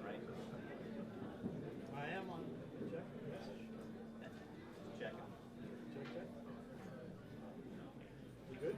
I am on. Check message. Check. Check. You good?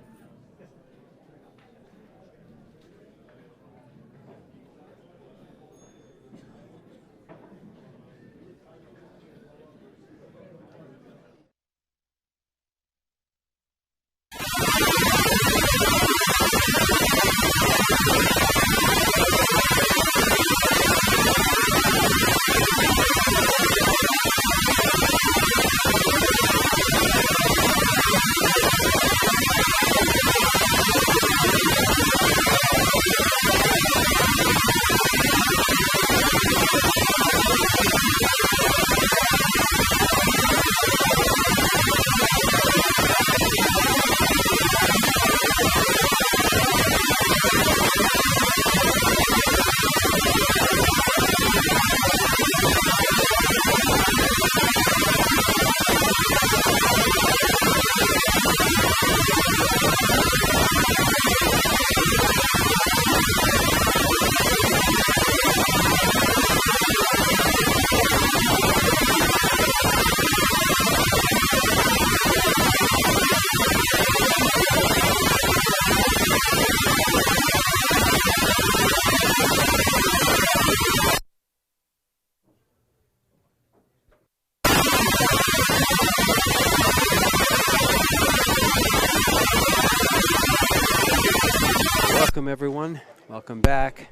Welcome, everyone. Welcome back.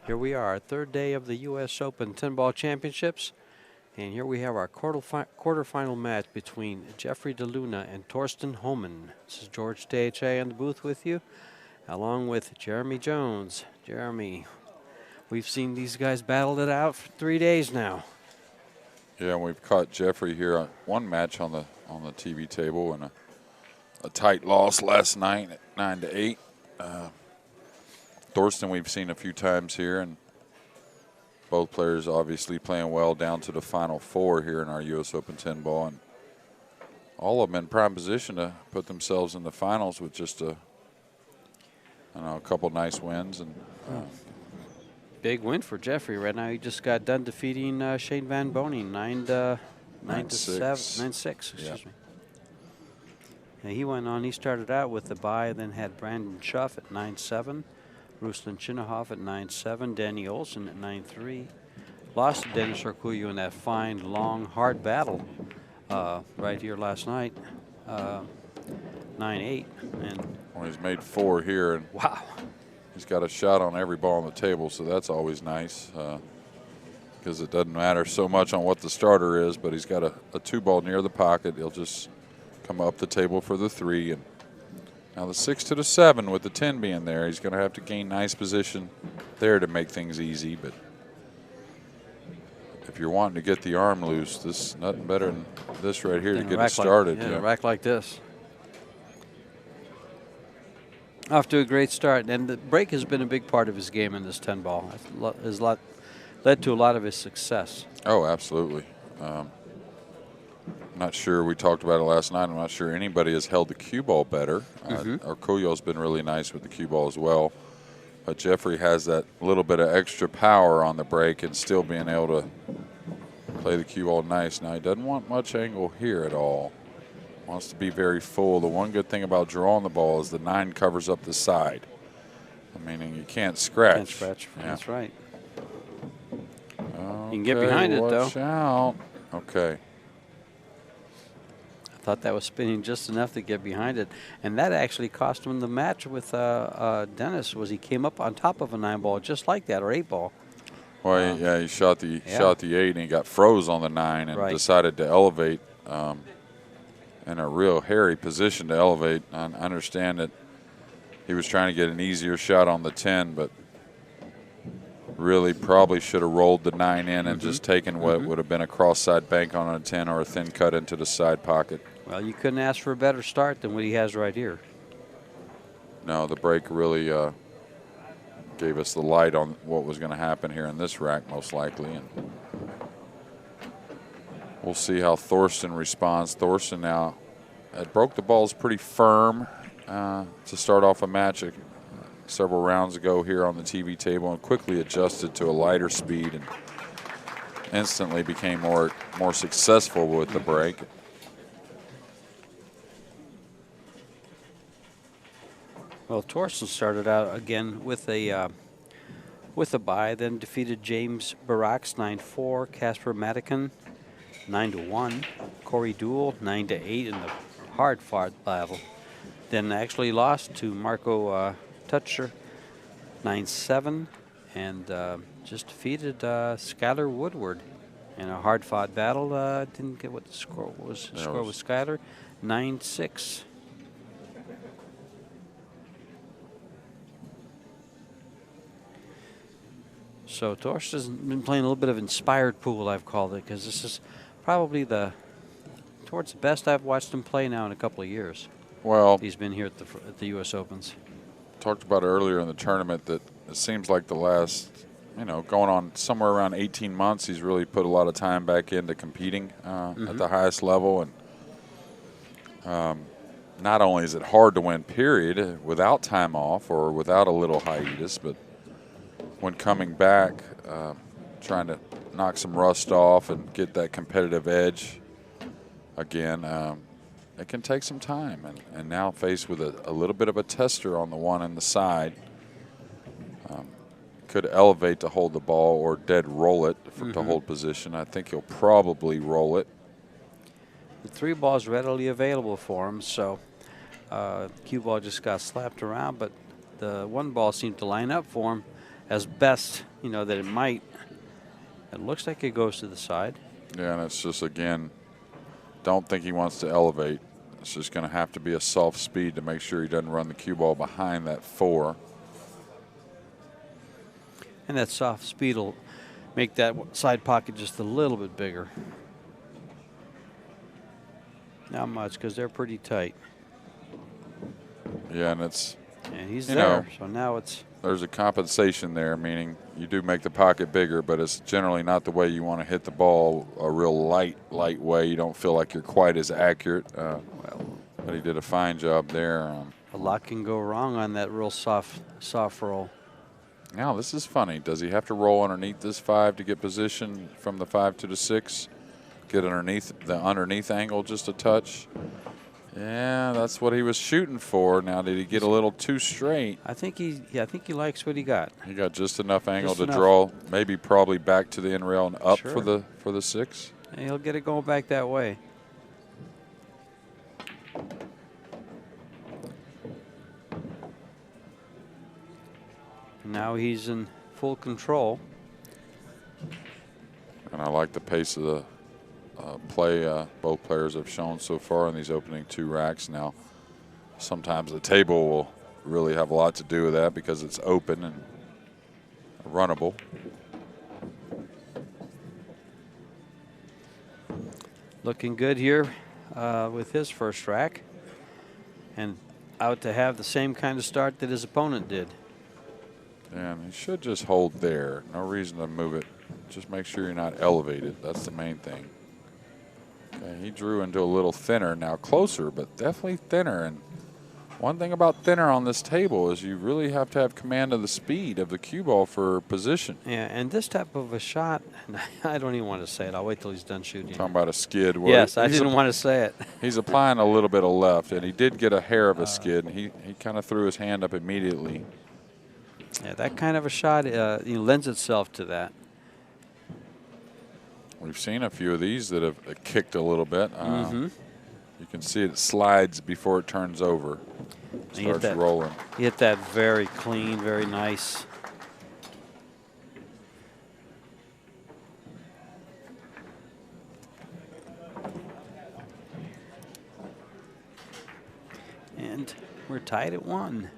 Here we are, third day of the U.S. Open 10-ball championships. And here we have our quarterfinal match between Jeffrey DeLuna and Thorsten Hohmann. This is George DHA in the booth with you, along with Jeremy Jones. Jeremy, we've seen these guys battle it out for 3 days now. Yeah, we've caught Jeffrey here on one match on the TV table and a tight loss last night at 9-8. Thorsten we've seen a few times here, and both players obviously playing well down to the final four here in our U.S. Open 10 ball, and all of them in prime position to put themselves in the finals with just a couple nice wins. And big win for Jeffrey right now. He just got done defeating Shane Van Boning 9-6. Excuse me. And he went on. He started out with the bye, then had Brandon Schuff at 9-7. Ruslan Chinahoff at 9-7, Danny Olson at 9-3. Lost to Dennis Arcuyo in that fine, long, hard battle right here last night, 9-8. And well, he's made 4 here, and wow, he's got a shot on every ball on the table, so that's always nice because it doesn't matter so much on what the starter is, but he's got a 2-ball near the pocket. He'll just come up the table for the 3, and now the 6 to the 7 with the 10 being there. He's going to have to gain nice position there to make things easy. But if you're wanting to get the arm loose, this nothing better than this right here to get it started. A rack like this. Off to a great start, and the break has been a big part of his game in this 10 ball. Has led to a lot of his success. Oh, absolutely. I'm not sure, we talked about it last night, I'm not sure anybody has held the cue ball better. Arcuyo's been really nice with the cue ball as well. But Jeffrey has that little bit of extra power on the break and still being able to play the cue ball nice. Now, he doesn't want much angle here at all. Wants to be very full. The one good thing about drawing the ball is the 9 covers up the side. Meaning you can't scratch. Can't scratch, yeah. That's right. Okay, you can get behind it, though. Watch out. Okay. Thought that was spinning just enough to get behind it, and that actually cost him the match with Dennis. Was he came up on top of a 9-ball just like that, or 8-ball? Well, yeah, he shot the 8 and he got froze on the 9 and decided to elevate in a real hairy position to elevate. I understand that he was trying to get an easier shot on the 10, but really probably should have rolled the 9 in and just taken what would have been a cross-side bank on a 10 or a thin cut into the side pocket. Well, you couldn't ask for a better start than what he has right here. No, the break really gave us the light on what was going to happen here in this rack, most likely. And we'll see how Thorsten responds. Thorsten now broke the balls pretty firm to start off a match. several rounds ago here on the TV table and quickly adjusted to a lighter speed and instantly became more successful with the break. Well, Thorsten started out again with a bye, then defeated James Barax 9-4, Casper Madigan 9-1, Corey Duell 9-8 in the hard-fought battle. Then actually lost to Marco Tutcher 9-7, and just defeated Skylar Woodward in a hard-fought battle. Didn't get what the score was. The score was Skylar 9-6. So Thorsten's been playing a little bit of inspired pool, I've called it, because this is probably towards the best I've watched him play now in a couple of years. Well, he's been here at the U.S. Opens. Talked about earlier in the tournament that it seems like the last, going on somewhere around 18 months, he's really put a lot of time back into competing at the highest level. And not only is it hard to win, period, without time off or without a little hiatus, but when coming back, trying to knock some rust off and get that competitive edge again, it can take some time. And now faced with a little bit of a tester on the one and the side, could elevate to hold the ball or dead roll it to hold position. I think he'll probably roll it. The 3 balls readily available for him, so cue ball just got slapped around, but the 1 ball seemed to line up for him as best, that it might. It looks like it goes to the side. Yeah, and it's just, again, don't think he wants to elevate. It's just going to have to be a soft speed to make sure he doesn't run the cue ball behind that 4. And that soft speed will make that side pocket just a little bit bigger. Not much, because they're pretty tight. Yeah, and it's... And he's there, so now it's... There's a compensation there, meaning you do make the pocket bigger, but it's generally not the way you want to hit the ball, a real light way. You don't feel like you're quite as accurate. But he did a fine job there. A lot can go wrong on that real soft roll. Now, this is funny. Does he have to roll underneath this 5 to get position from the 5 to the 6? Get underneath the underneath angle just a touch? Yeah, that's what he was shooting for. Now, did he get a little too straight? I think he likes what he got. He got just enough angle to draw, maybe probably back to the end rail and up for the 6. And he'll get it going back that way. Now he's in full control. And I like the pace of the play both players have shown so far in these opening 2 racks. Now, sometimes the table will really have a lot to do with that because it's open and runnable. Looking good here with his first rack. And out to have the same kind of start that his opponent did. And he should just hold there. No reason to move it. Just make sure you're not elevated. That's the main thing. Okay, he drew into a little thinner. Now closer, but definitely thinner. And one thing about thinner on this table is you really have to have command of the speed of the cue ball for position. Yeah, and this type of a shot, I don't even want to say it. I'll wait till he's done shooting. Talking about a skid. Yes, I didn't want to say it. He's applying a little bit of left, and he did get a hair of a skid, and he kind of threw his hand up immediately. Yeah, that kind of a shot lends itself to that. We've seen a few of these that have kicked a little bit. You can see it slides before it turns over. Starts rolling. He hit that very clean, very nice. And we're tied at 1.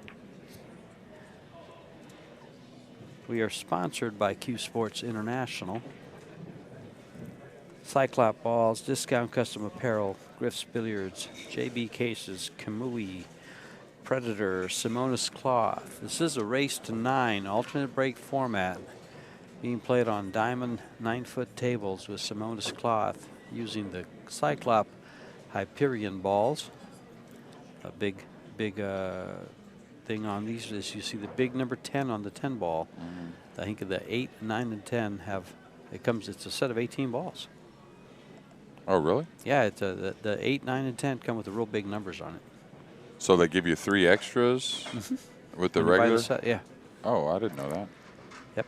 We are sponsored by CueSports International. Cyclop Balls, Discount Custom Apparel, Griff's Billiards, JB Cases, Kamui, Predator, Simonis Cloth. This is a race to 9 alternate break format being played on diamond 9-foot tables with Simonis Cloth using the Cyclop Hyperion balls. A big thing on these is you see the big number 10 on the 10 ball. I think the 8, 9, and 10 have, it's a set of 18 balls. Oh, really? Yeah, it's the 8, 9, and 10 come with the real big numbers on it. So they give you 3 extras with the When you buy regular? the set, yeah. Oh, I didn't know that. Yep.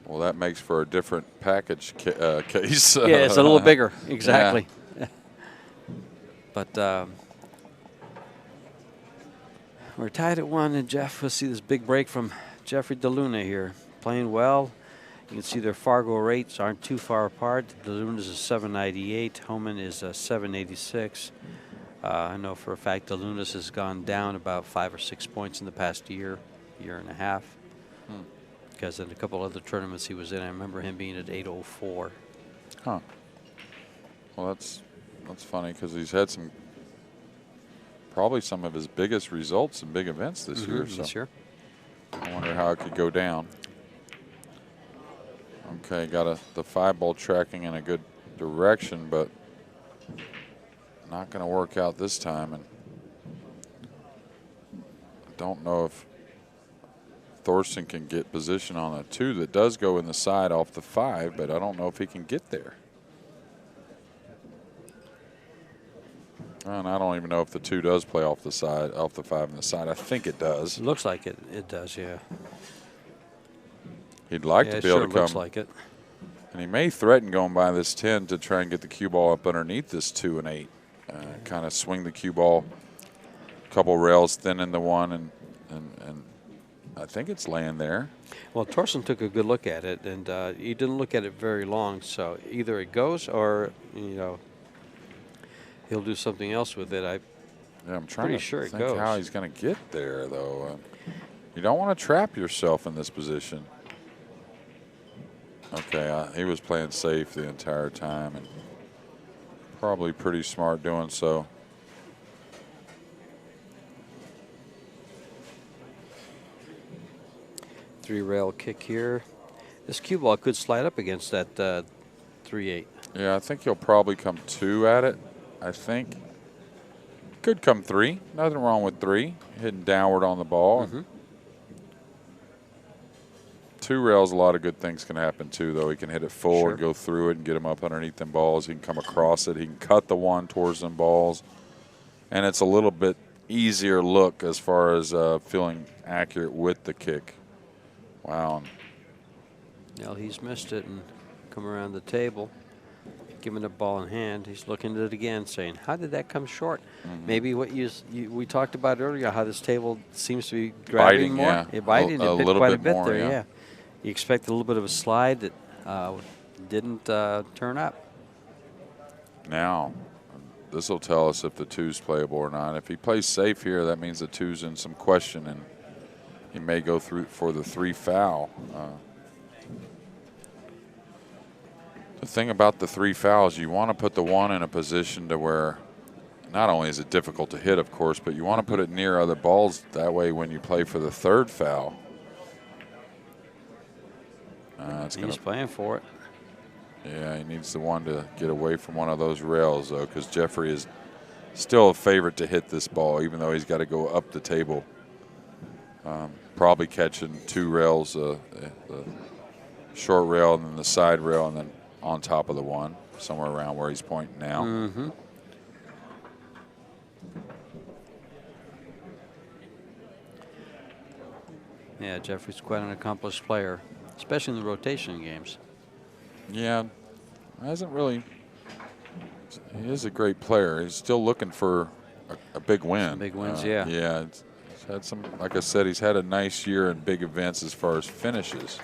Well, that makes for a different package case. Yeah, it's a little bigger. Exactly. Yeah. But we're tied at 1, and Jeff, we'll see this big break from Jeffrey DeLuna here. Playing well. You can see their Fargo rates aren't too far apart. DeLuna's a 798. Hohmann is a 786. I know for a fact DeLuna's has gone down about 5 or 6 points in the past year and a half. Because in a couple other tournaments he was in, I remember him being at 804. Huh. Well, that's funny because he's had probably some of his biggest results in big events this year. So this year. I wonder how it could go down. Okay, got the 5-ball tracking in a good direction, but not going to work out this time. And I don't know if Thorsten can get position on a 2 that does go in the side off the 5, but I don't know if he can get there. And I don't even know if the 2 does play off the side, off the 5 and the side. I think it does. It looks like it does, yeah. He'd like to be able to come. Looks like it. And he may threaten going by this 10 to try and get the cue ball up underneath this 2 and 8. Kind of swing the cue ball a couple rails thin in the 1, and I think it's laying there. Well, Thorsten took a good look at it, and he didn't look at it very long. So either it goes, or he'll do something else with it. I'm trying to sure think it goes. how he's going to get there, though. You don't want to trap yourself in this position. Okay, he was playing safe the entire time, and probably pretty smart doing so. Three-rail kick here. This cue ball could slide up against that 3-8. Yeah, I think he'll probably come 2 at it. I think could come 3. Nothing wrong with 3. Hitting downward on the ball. 2 rails, a lot of good things can happen too, though. He can hit it full and go through it and get him up underneath them balls. He can come across it. He can cut the 1 towards them balls. And it's a little bit easier look as far as feeling accurate with the kick. Wow. Well, he's missed it and come around the table, giving the ball in hand. He's looking at it again, saying, how did that come short? Maybe what we talked about earlier, how this table seems to be grabbing more. Yeah. Biting a bit little quite bit a bit more, there, yeah. You expect a little bit of a slide that didn't turn up. Now, this will tell us if the 2's playable or not. If he plays safe here, that means the 2's in some question, and he may go through for the 3 foul. The thing about the 3 fouls, you want to put the 1 in a position to where not only is it difficult to hit, of course, but you want to put it near other balls. That way, when you play for the 3rd foul, he's playing for it. Yeah, he needs the 1 to get away from one of those rails, though, because Jeffrey is still a favorite to hit this ball, even though he's got to go up the table. Probably catching 2 rails, the short rail and then the side rail, and then on top of the 1, somewhere around where he's pointing now. Yeah, Jeffrey's quite an accomplished player, especially in the rotation games. Yeah, hasn't really. He is a great player. He's still looking for a big win. Some big wins, yeah. Yeah, he's had some. Like I said, he's had a nice year in big events as far as finishes.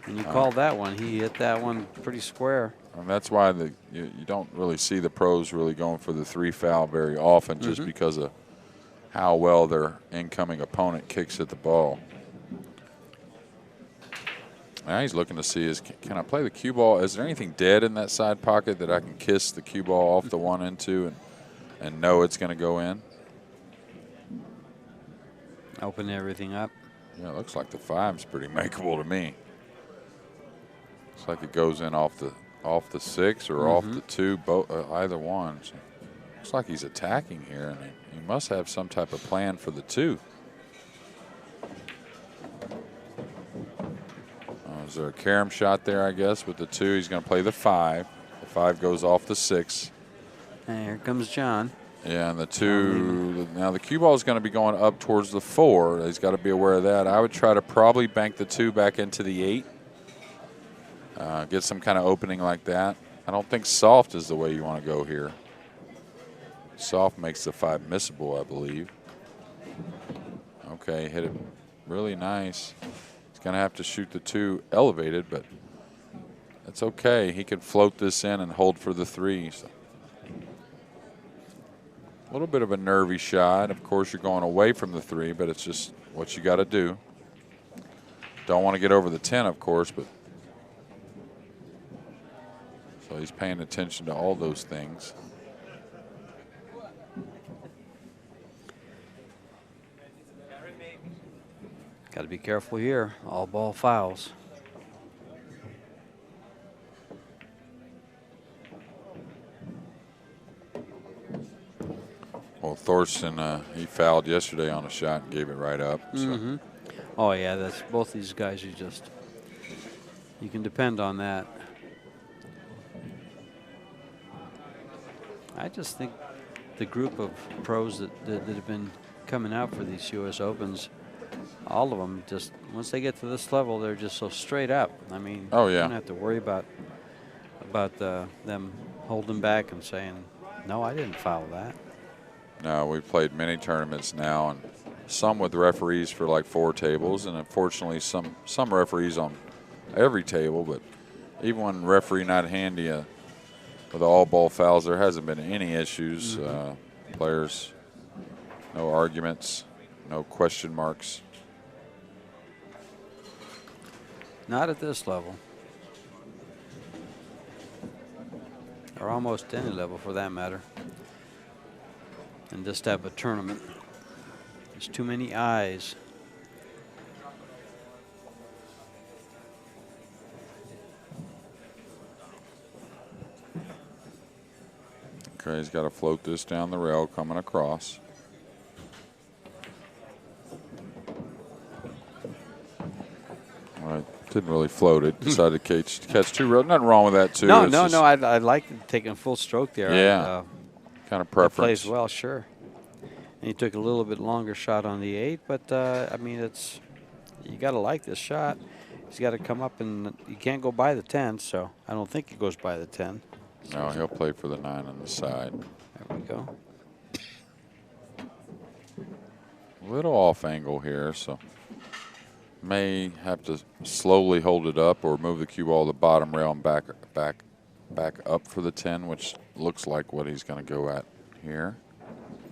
And you called that one. He hit that one pretty square. And that's why you don't really see the pros really going for the 3 foul very often, just because of how well their incoming opponent kicks at the ball. Now he's looking to see can I play the cue ball? Is there anything dead in that side pocket that I can kiss the cue ball off the 1 into and know it's going to go in? Open everything up. Yeah, it looks like the 5's pretty makeable to me. Looks like it goes in off the 6 or off the 2, either one. So Looks like he's attacking here, and he must have some type of plan for the 2. Is there a carom shot there, I guess, with the 2? He's going to play the 5. The 5 goes off the 6. And here comes John. Yeah, and the 2, now the cue ball is going to be going up towards the 4. He's got to be aware of that. I would try to probably bank the 2 back into the 8. Get some kind of opening like that. I don't think soft is the way you want to go here. Soft makes the 5 missable, I believe. Okay, hit it really nice. He's going to have to shoot the 2 elevated, but that's okay. He can float this in and hold for the 3. So. A little bit of a nervy shot. Of course, you're going away from the 3, but it's just what you got to do. Don't want to get over the 10, of course, but so he's paying attention to all those things. Got to be careful here. All ball fouls. Well, Thorsten, he fouled yesterday on a shot and gave it right up. So. Oh yeah, that's both these guys. You can depend on that. I just think the group of pros that have been coming out for these U.S. Opens, all of them just once they get to this level, they're just so straight up. I mean, oh yeah, you don't have to worry about them holding back and saying, "No, I didn't foul that." No, we've played many tournaments now, and some with referees for like 4 tables, and unfortunately some referees on every table. But even when referee not handy with all ball fouls, there hasn't been any issues. Players, no arguments, no question marks. Not at this level, or almost any level for that matter. And this type of tournament, there's too many eyes. Okay, he's got to float this down the rail coming across. All right, didn't really float it. Decided to catch 2 rails. Nothing wrong with that, too. No. I like taking a full stroke there. Yeah. Kind of preference. Plays well, sure. And he took a little bit longer shot on the 8, but I mean, you got to like this shot. He's got to come up, and you can't go by the 10, so I don't think he goes by the 10. No, he'll play for the 9 on the side. There we go. A little off angle here, so may have to slowly hold it up or move the cue ball to the bottom rail and back up for the 10, which looks like what he's going to go at here.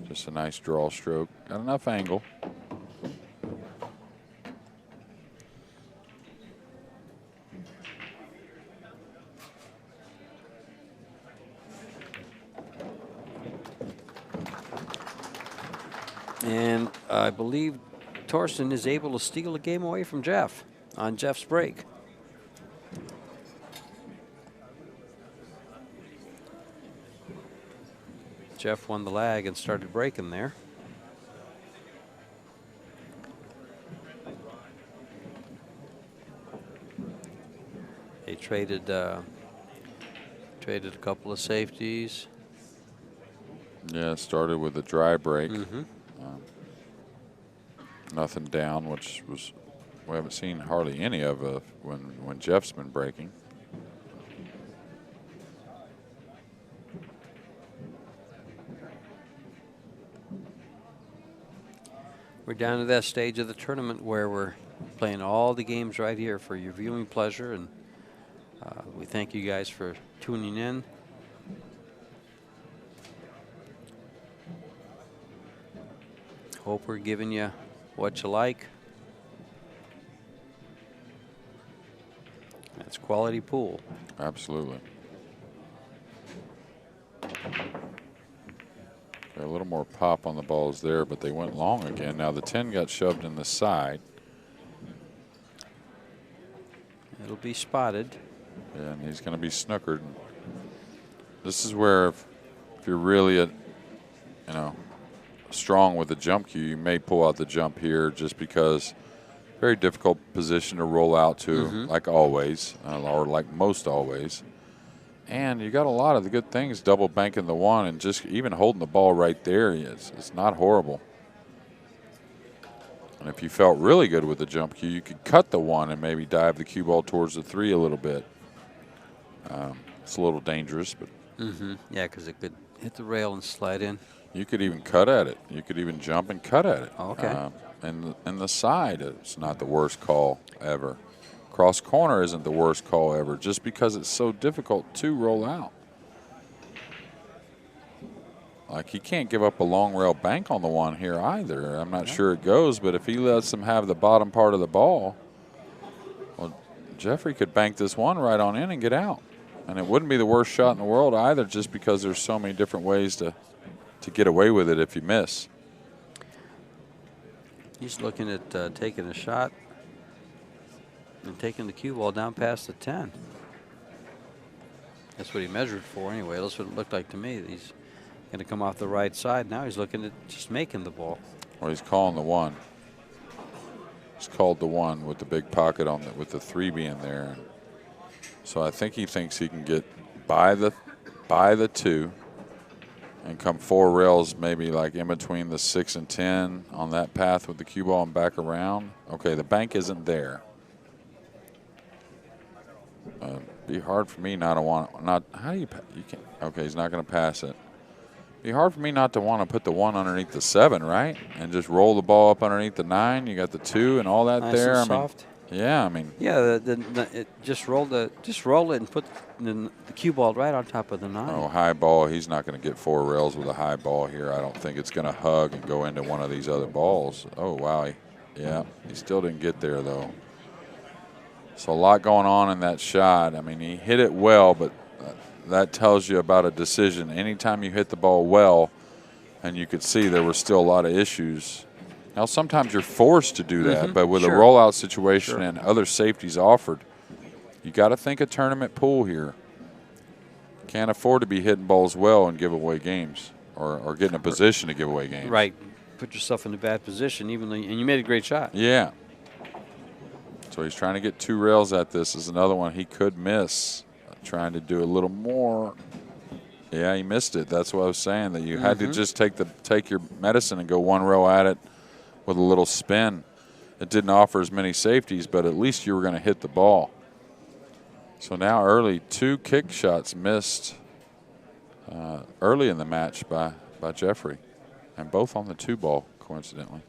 Just a nice draw stroke. Got enough angle. And I believe Thorsten is able to steal a game away from Jeff on Jeff's break. Jeff won the lag and started breaking there. They traded a couple of safeties. Yeah, it started with a dry break. Nothing down, which was we haven't seen hardly any of when Jeff's been breaking. We're down to that stage of the tournament where we're playing all the games right here for your viewing pleasure, and we thank you guys for tuning in. Hope we're giving you what you like. That's quality pool. Absolutely. Got a little more pop on the balls there, but they went long again. Now the 10 got shoved in the side. It'll be spotted. And he's going to be snookered. This is where if you're really you know, strong with the jump cue, you may pull out the jump here just because very difficult position to roll out to, like always, or like most always. And you got a lot of the good things, double banking the one and just even holding the ball right there. It's not horrible. And if you felt really good with the jump cue, you could cut the one and maybe dive the cue ball towards the 3 a little bit. It's a little dangerous, but yeah, because it could hit the rail and slide in. you could even cut at it. You could even jump and cut at it. Okay. And the side is not the worst call ever. Cross corner isn't the worst call ever, just because it's so difficult to roll out. Like, he can't give up a long rail bank on the one here either. I'm not sure it goes, but if he lets him have the bottom part of the ball, well, Jeffrey could bank this one right on in and get out. And it wouldn't be the worst shot in the world either, just because there's so many different ways to get away with it if you miss. He's looking at taking a shot and taking the cue ball down past the 10. That's what he measured for anyway. That's what it looked like to me. He's going to come off the right side. Now he's looking at just making the ball. Well, he's calling the one. He's called the one with the big pocket on with the 3 being there. So I think he thinks he can get by the 2 and come 4 rails, maybe like in between the 6 and 10 on that path with the cue ball and back around. Okay, the bank isn't there. Be hard for me not to want how do you can't, okay, he's not going to pass it. Be hard for me not to want to put the 1 underneath the 7, right? And just roll the ball up underneath the 9. You got the 2 and all that Nice there. and I mean, soft. yeah, I mean. Yeah, just roll it and put the cue ball right on top of the 9. Oh, high ball. He's not going to get 4 rails with a high ball here. I don't think it's going to hug and go into one of these other balls. Oh, wow. Yeah, he still didn't get there, though. So a lot going on in that shot. I mean, he hit it well, but that tells you about a decision. Anytime you hit the ball well, and you could see there were still a lot of issues. Now, sometimes you're forced to do that, but with a rollout situation and other safeties offered, you got to think a tournament pool here. Can't afford to be hitting balls well and give away games, or get in a position to give away games. Right. Put yourself in a bad position, even though and you made a great shot. Yeah. So he's trying to get 2 rails at this. Is another one he could miss. Trying to do a little more. Yeah, he missed it. That's what I was saying, that you had to just take your medicine and go 1 rail at it with a little spin. It didn't offer as many safeties, but at least you were going to hit the ball. So now early, 2 kick shots missed early in the match by Jeffrey, and both on the 2 ball, coincidentally.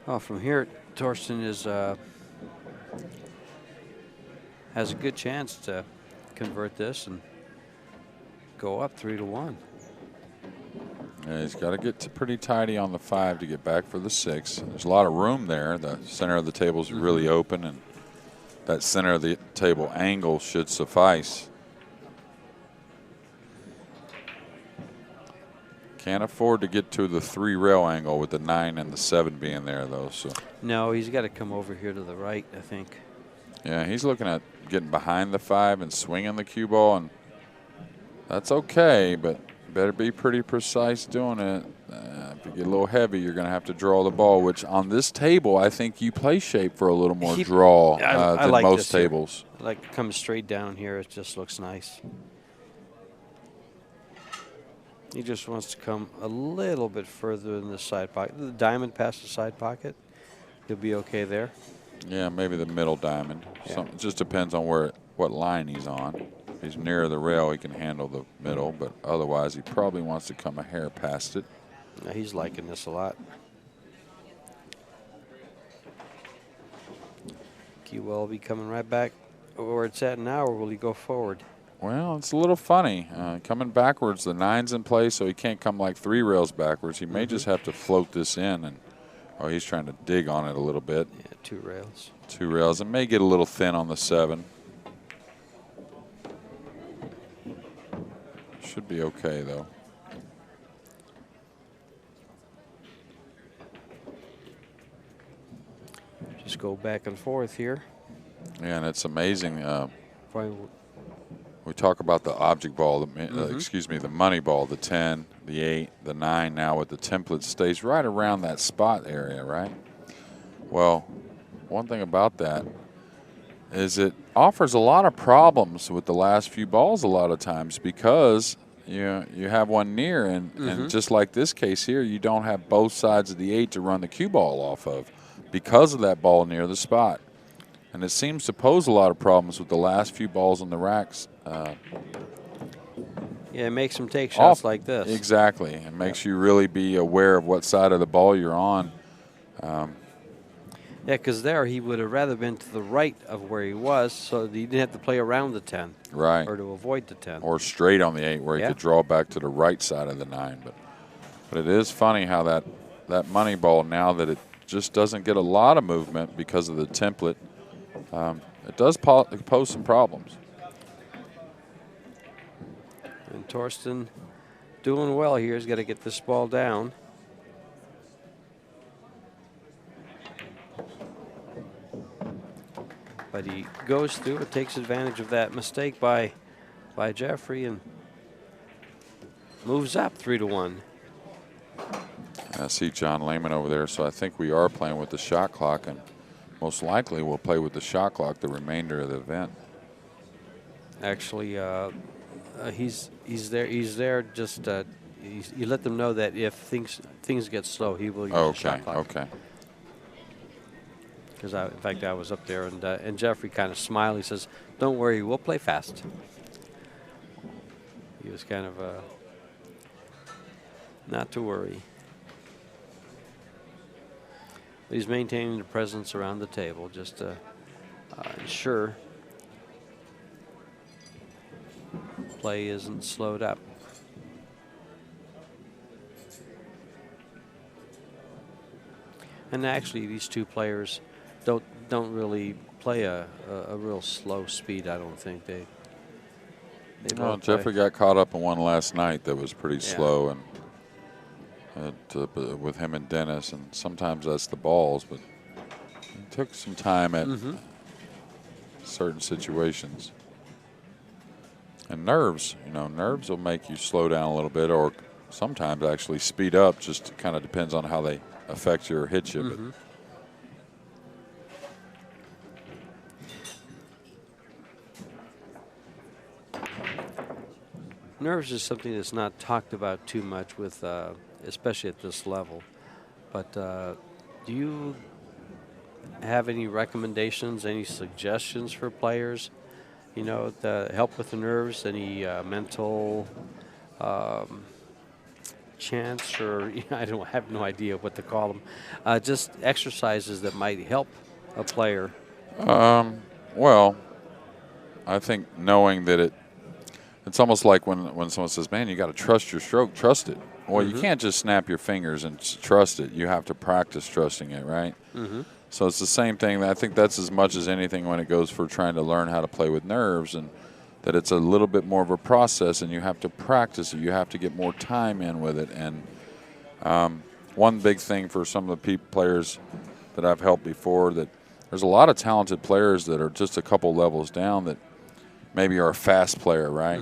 Oh, from here, Thorsten has a good chance to convert this and go up 3-1. Yeah, he's got to get pretty tidy on the 5 to get back for the 6. There's a lot of room there. The center of the table is really open, and that center of the table angle should suffice. Can't afford to get to the 3 rail angle with the 9 and the 7 being there, though. So no, he's got to come over here to the right, I think. Yeah, he's looking at getting behind the 5 and swinging the cue ball, and that's okay, but better be pretty precise doing it. If you get a little heavy, you're going to have to draw the ball, which on this table, I think you play shape for a little more draw than like most tables. I like it comes straight down here. It just looks nice. He just wants to come a little bit further in the side pocket. The diamond past the side pocket. He'll be okay there. Yeah, maybe the middle diamond. Yeah. It just depends on what line he's on. If he's near the rail, he can handle the middle, but otherwise he probably wants to come a hair past it. Yeah, he's liking this a lot. Cue will be coming right back where it's at now, or will he go forward? Well, it's a little funny. Coming backwards, the 9's in place, so he can't come like 3 rails backwards. He may just have to float this in, and he's trying to dig on it a little bit. Yeah, 2 rails. 2 rails. It may get a little thin on the 7. Should be okay, though. Just go back and forth here. Yeah, and it's amazing. talk about the object ball, excuse me, the money ball, the 10, the 8, the 9 now with the template stays right around that spot area, right? Well, one thing about that is it offers a lot of problems with the last few balls a lot of times because you have one near, and just like this case here, you don't have both sides of the 8 to run the cue ball off of because of that ball near the spot. And it seems to pose a lot of problems with the last few balls on the racks. Yeah, it makes them take shots like this. Exactly. It makes you really be aware of what side of the ball you're on. Yeah, because there he would have rather been to the right of where he was, so he didn't have to play around the 10. Right. Or to avoid the 10. Or straight on the 8 where he could draw back to the right side of the 9. But it is funny how that money ball, now that it just doesn't get a lot of movement because of the template, it does pose some problems. And Thorsten doing well here. He's got to get this ball down. But he goes through it, takes advantage of that mistake by Jeffrey, and moves up 3-1. I see John Lehman over there, so I think we are playing with the shot clock, and most likely we'll play with the shot clock the remainder of the event. Actually, he's there. He's there. Just you let them know that if things get slow, he will use the shot clock. Okay. Because in fact, I was up there, and Jeffrey kind of smiled. He says, "Don't worry, we'll play fast." He was kind of not to worry. But he's maintaining the presence around the table just to ensure play isn't slowed up. And actually, these two players don't really play a real slow speed. I don't think they both Jeffrey got caught up in one last night that was pretty slow, and with him and Dennis, and sometimes that's the balls, but it took some time at certain situations. And nerves will make you slow down a little bit, or sometimes actually speed up. Just kind of depends on how they affect you or hit you. Nerves is something that's not talked about too much with, especially at this level. But do you have any recommendations, any suggestions for players, to help with the nerves? Any mental chants, or I have no idea what to call them. Just exercises that might help a player. Well, I think knowing that it's almost like when someone says, "Man, you got to trust your stroke, trust it." Well, you can't just snap your fingers and trust it. You have to practice trusting it, right? So it's the same thing. I think that's as much as anything when it goes for trying to learn how to play with nerves, and that it's a little bit more of a process, and you have to practice it. You have to get more time in with it. And one big thing for some of the players that I've helped before, that there's a lot of talented players that are just a couple levels down that maybe are a fast player, right?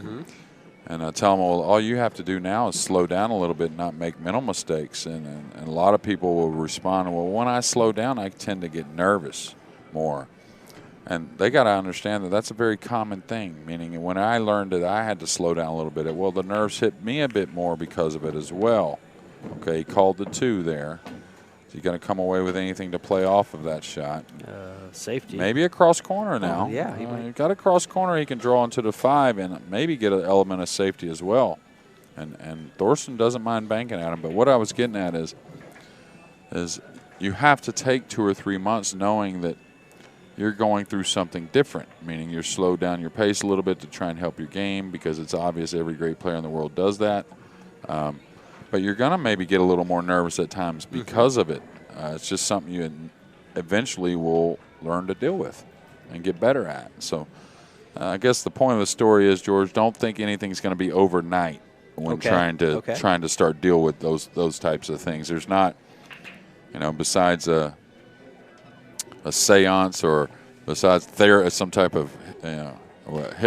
And I tell them, well, all you have to do now is slow down a little bit and not make mental mistakes. And a lot of people will respond, well, when I slow down, I tend to get nervous more. And they got to understand that that's a very common thing, meaning when I learned that I had to slow down a little bit, well, the nerves hit me a bit more because of it as well. Okay, he called the 2 there. Is he going to come away with anything to play off of that shot? Safety. Maybe a cross corner now. Yeah, he might. Got a cross corner he can draw into the 5 and maybe get an element of safety as well. And Thorsten doesn't mind banking at him. But what I was getting at is you have to take 2 or 3 months knowing that you're going through something different, meaning you're slowed down your pace a little bit to try and help your game, because it's obvious every great player in the world does that. But you're going to maybe get a little more nervous at times because of it. It's just something you eventually will learn to deal with and get better at. So I guess the point of the story is, George, don't think anything's going to be overnight when trying to start deal with those types of things. There's not, besides a seance or besides some type of what's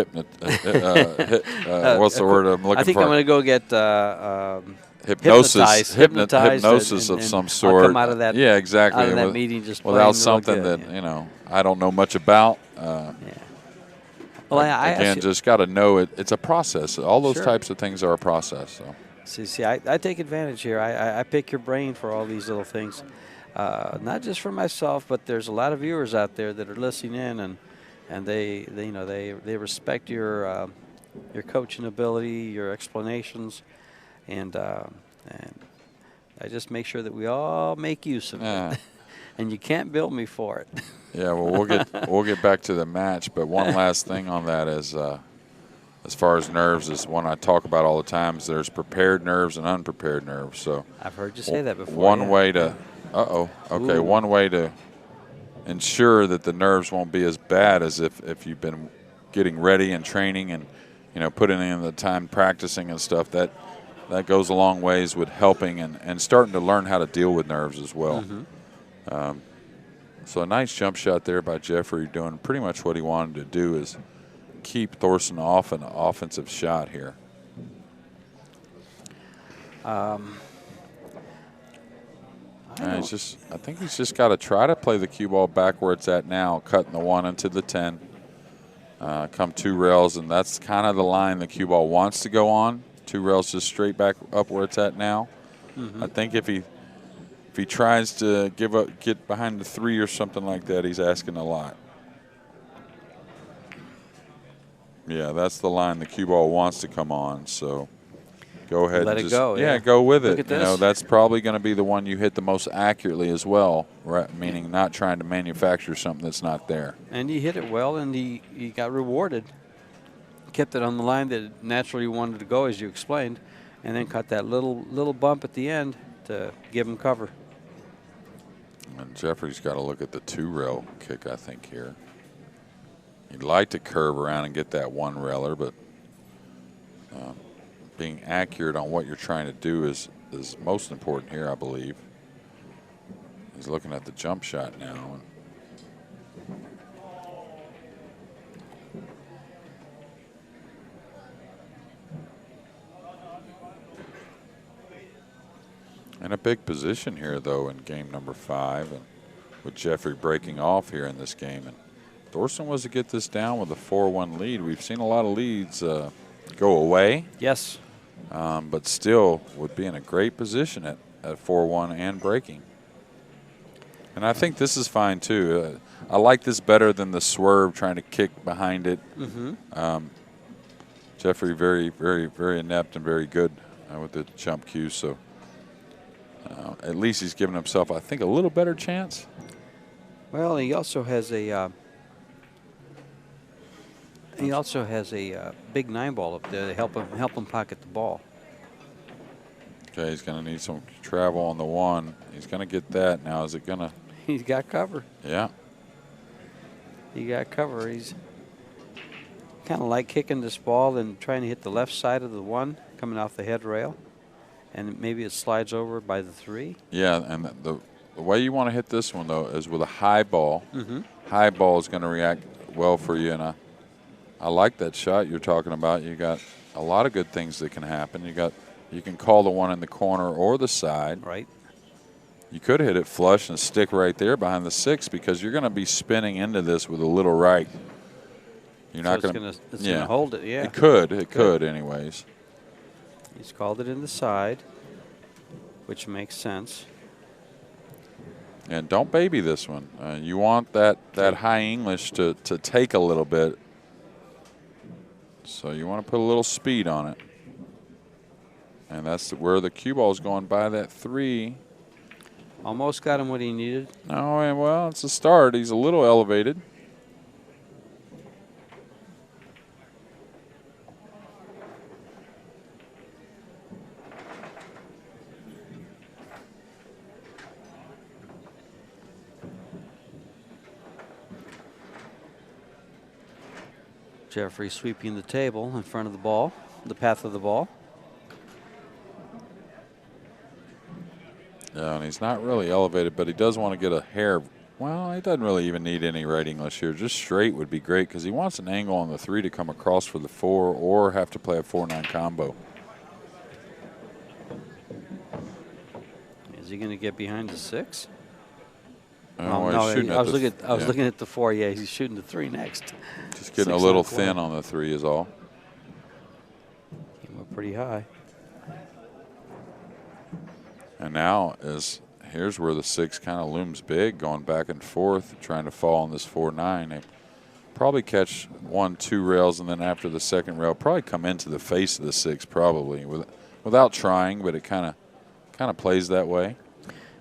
the word I'm looking for? I think I'm going to go get hypnosis hypnotized of some I'll sort. come out of that. Yeah, exactly. Out of that meeting just without playing something real that good, I don't know much about. Yeah. Well, Again, just got to know it. It's a process. All those Sure. types of things are a process. So. See, I take advantage here. I pick your brain for all these little things, not just for myself, but there's a lot of viewers out there that are listening in, and they respect your coaching ability, your explanations, and I just make sure that we all make use of it. And you can't bill me for it. Yeah, well, we'll get back to the match, but one last thing on that is, as far as nerves, is one I talk about all the time. Is there's prepared nerves and unprepared nerves. So I've heard you say that before. One way to, one way to ensure that the nerves won't be as bad as if you've been getting ready and training and putting in the time practicing and stuff. That goes a long ways with helping and starting to learn how to deal with nerves as well. So a nice jump shot there by Jeffrey, doing pretty much what he wanted to do, is keep Thorsten off an offensive shot here. I think he's just got to try to play the cue ball back where it's at now, cutting the 1 into the 10, come 2 rails, and that's kind of the line the cue ball wants to go on. 2 rails just straight back up where it's at now. I think if he tries to get behind the 3 or something like that, he's asking a lot. Yeah, that's the line the cue ball wants to come on. So go ahead. Let and it go. Yeah, go with Look it. at this. That's probably going to be the one you hit the most accurately as well, right? Meaning not trying to manufacture something that's not there. And he hit it well, and he got rewarded. Kept it on the line that naturally wanted to go, as you explained, and then caught that little bump at the end to give him cover. And Jeffrey's got to look at the 2-rail kick, I think, here. You'd like to curve around and get that 1-railer, but being accurate on what you're trying to do is most important here, I believe. He's looking at the jump shot now. In a big position here, though, in game number 5, and with Jeffrey breaking off here in this game. And Thorsten was to get this down with a 4-1 lead. We've seen a lot of leads go away. Yes. But still would be in a great position at 4-1 and breaking. And I think this is fine, too. I like this better than the swerve trying to kick behind it. Jeffrey very, very, very inept and very good with the jump cue. So at least he's given himself, I think, a little better chance. Well, he also has a big 9-ball up there to help him pocket the ball. Okay, he's going to need some travel on the 1. He's going to get that. Now, is it going to? He's got cover. Yeah. He got cover. He's kind of like kicking this ball and trying to hit the left side of the 1 coming off the head rail. And maybe it slides over by the 3. Yeah, and the way you want to hit this one, though, is with a high ball. High ball is going to react well for you, and I like that shot you're talking about. You got a lot of good things that can happen. You can call the 1 in the corner or the side. Right. You could hit it flush and stick right there behind the 6 because you're going to be spinning into this with a little right. You're not going to. It's going to hold it. Yeah. It could. It could, anyways. He's called it in the side, which makes sense. And don't baby this one. You want that high English to take a little bit. So you want to put a little speed on it. And that's where the cue ball is going by that 3. Almost got him what he needed. No, and well, it's a start. He's a little elevated. Jeffrey sweeping the table in front of the ball, the path of the ball. Yeah, and he's not really elevated, but he does want to get a hair Well, he doesn't really even need any right English here. Just straight would be great because he wants an angle on the 3 to come across for the 4 or have to play a 4-9 combo. Is he going to get behind the 6? Oh, no, he's shooting I was looking yeah. at the 4. Yeah, he's shooting the 3 next. Just getting a 6 little on thin on the 3 is all. Came up pretty high. And now here's where the 6 kind of looms big, going back and forth, trying to fall on this 4-9. They probably catch 1, 2 rails, and then after the second rail, probably come into the face of the 6 probably without trying, but it kind of plays that way.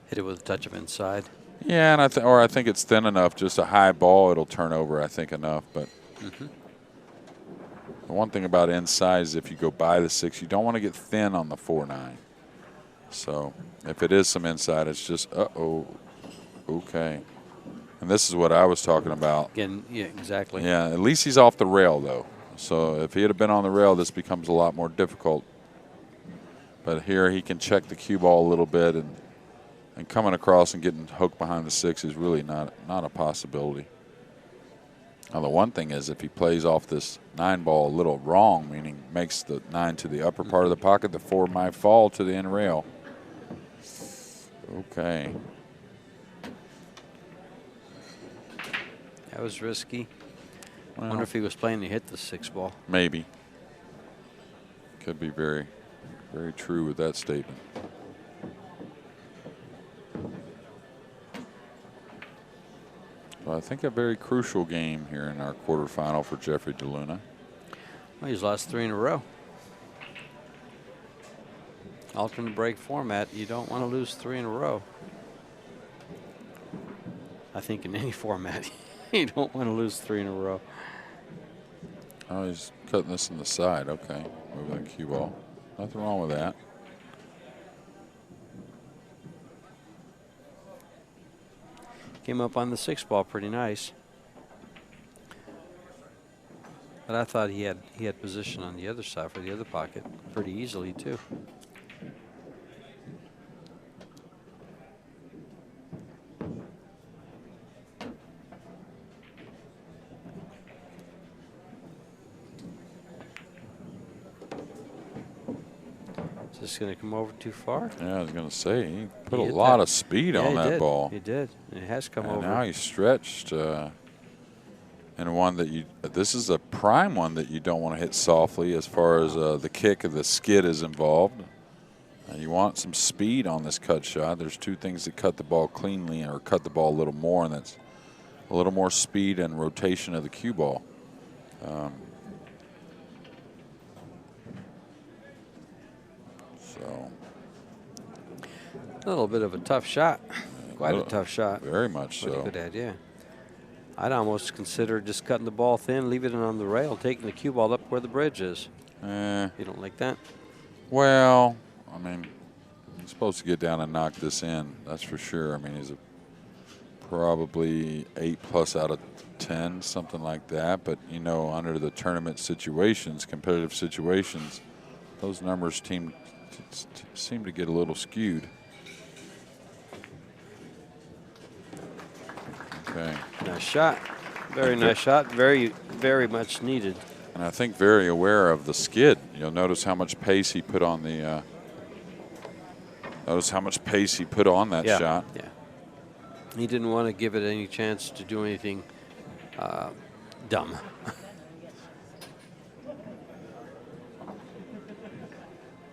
Hit it with a touch of inside. Yeah, and I think it's thin enough, just a high ball, it'll turn over, I think, enough. But the one thing about inside is if you go by the 6, you don't want to get thin on the 4-9. So if it is some inside, it's just, okay. And this is what I was talking about. Again, yeah, exactly. Yeah, at least he's off the rail, though. So if he had been on the rail, this becomes a lot more difficult. But here he can check the cue ball a little bit, and coming across and getting hooked behind the 6 is really not a possibility. Now, the one thing is if he plays off this 9 ball a little wrong, meaning makes the 9 to the upper part of the pocket, the 4 might fall to the end rail. Okay. That was risky. I Well, wonder if he was planning to hit the 6 ball. Maybe. Could be very, very true with that statement. Well, I think a very crucial game here in our quarterfinal for Jeffrey DeLuna. Well, he's lost 3 in a row. Alternate break format, you don't want to lose 3 in a row. I think in any format, you don't want to lose 3 in a row. Oh, he's cutting this in the side. Okay, moving the cue ball. Nothing wrong with that. Came up on the 6 ball pretty nice. But I thought he had position on the other side for the other pocket pretty easily too. Is this going to come over too far? Yeah, I was going to say, he put He a hit lot that. of speed Yeah, on he that did. ball. He did. It has come And over. now he's stretched. And one that this is a prime one that you don't want to hit softly as far as the kick of the skid is involved. You want some speed on this cut shot. There's 2 things that cut the ball cleanly or cut the ball a little more, and that's a little more speed and rotation of the cue ball. A little bit of a tough shot. Quite a tough shot. Very much But so. a good idea. I'd almost consider just cutting the ball thin, leaving it on the rail, taking the cue ball up where the bridge is. You don't like that? Well, I mean, he's supposed to get down and knock this in. That's for sure. I mean, he's probably 8+ out of 10, something like that. But, you know, under the tournament situations, competitive situations, those numbers seem to get a little skewed. Okay. Nice shot. Very nice shot. Very, very much needed. And I think very aware of the skid. You'll notice how much pace he put on the. Notice how much pace he put on that shot. Yeah. He didn't want to give it any chance to do anything dumb.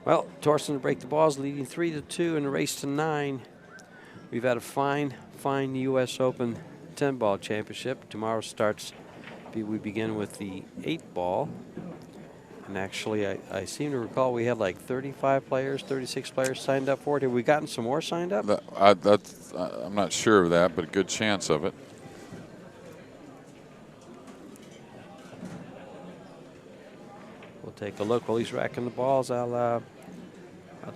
Well, Thorsten to break the balls, leading 3-2 in a race to 9. We've had a fine U.S. Open 10-ball championship. Tomorrow starts. We begin with the 8-ball. And actually, I seem to recall we had like 35 players, 36 players signed up for it. Have we gotten some more signed up? I'm not sure of that, but a good chance of it. We'll take a look while he's racking the balls. I'll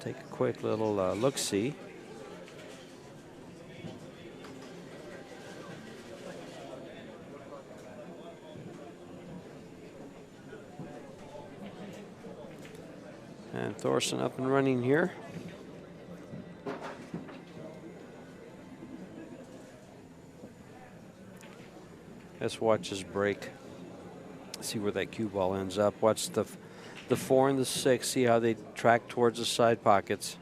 take a quick little look-see. And Thorsten up and running here. Let's watch this break. See where that cue ball ends up. Watch the 4 and the 6. See how they track towards the side pockets.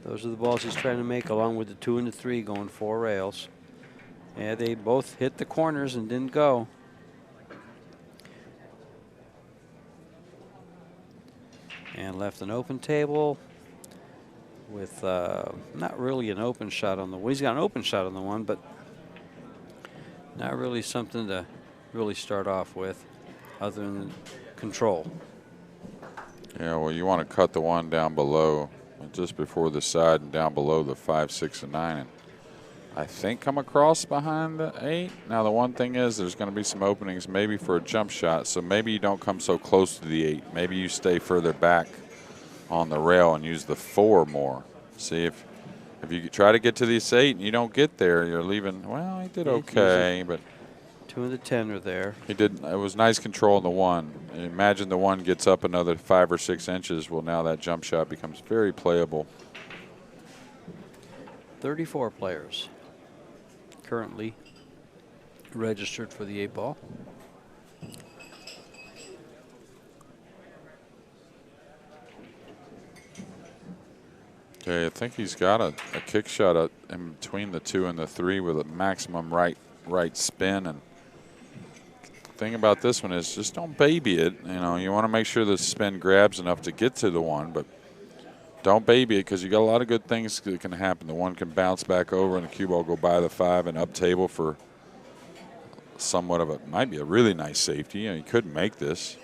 Those are the balls he's trying to make, along with the 2 and the 3 going 4 rails. Yeah, they both hit the corners and didn't go. And left an open table with not really an open shot on the one. He's got an open shot on the one, but not really something to really start off with other than control. Yeah, well, you want to cut the one down below, just before the side and down below the 5, 6, and 9. And I think come across behind the 8. Now, the one thing is there's going to be some openings maybe for a jump shot, so maybe you don't come so close to the 8. Maybe you stay further back on the rail and use the 4 more. See, if you try to get to this 8 and you don't get there, you're leaving. Well, he did okay, but 2 and the 10 are there. he did. It was nice control on the 1. Imagine the 1 gets up another 5 or 6 inches. Well, now that jump shot becomes very playable. 34 players currently registered for the 8 ball. Okay, I think he's got a kick shot in between the 2 and the 3 with a maximum right spin. And the thing about this one is just don't baby it. You know, you want to make sure the spin grabs enough to get to the 1, but don't baby it because you got a lot of good things that can happen. The 1 can bounce back over and the cue ball go by the 5 and up table for somewhat of might be a really nice safety. You know, you could make this.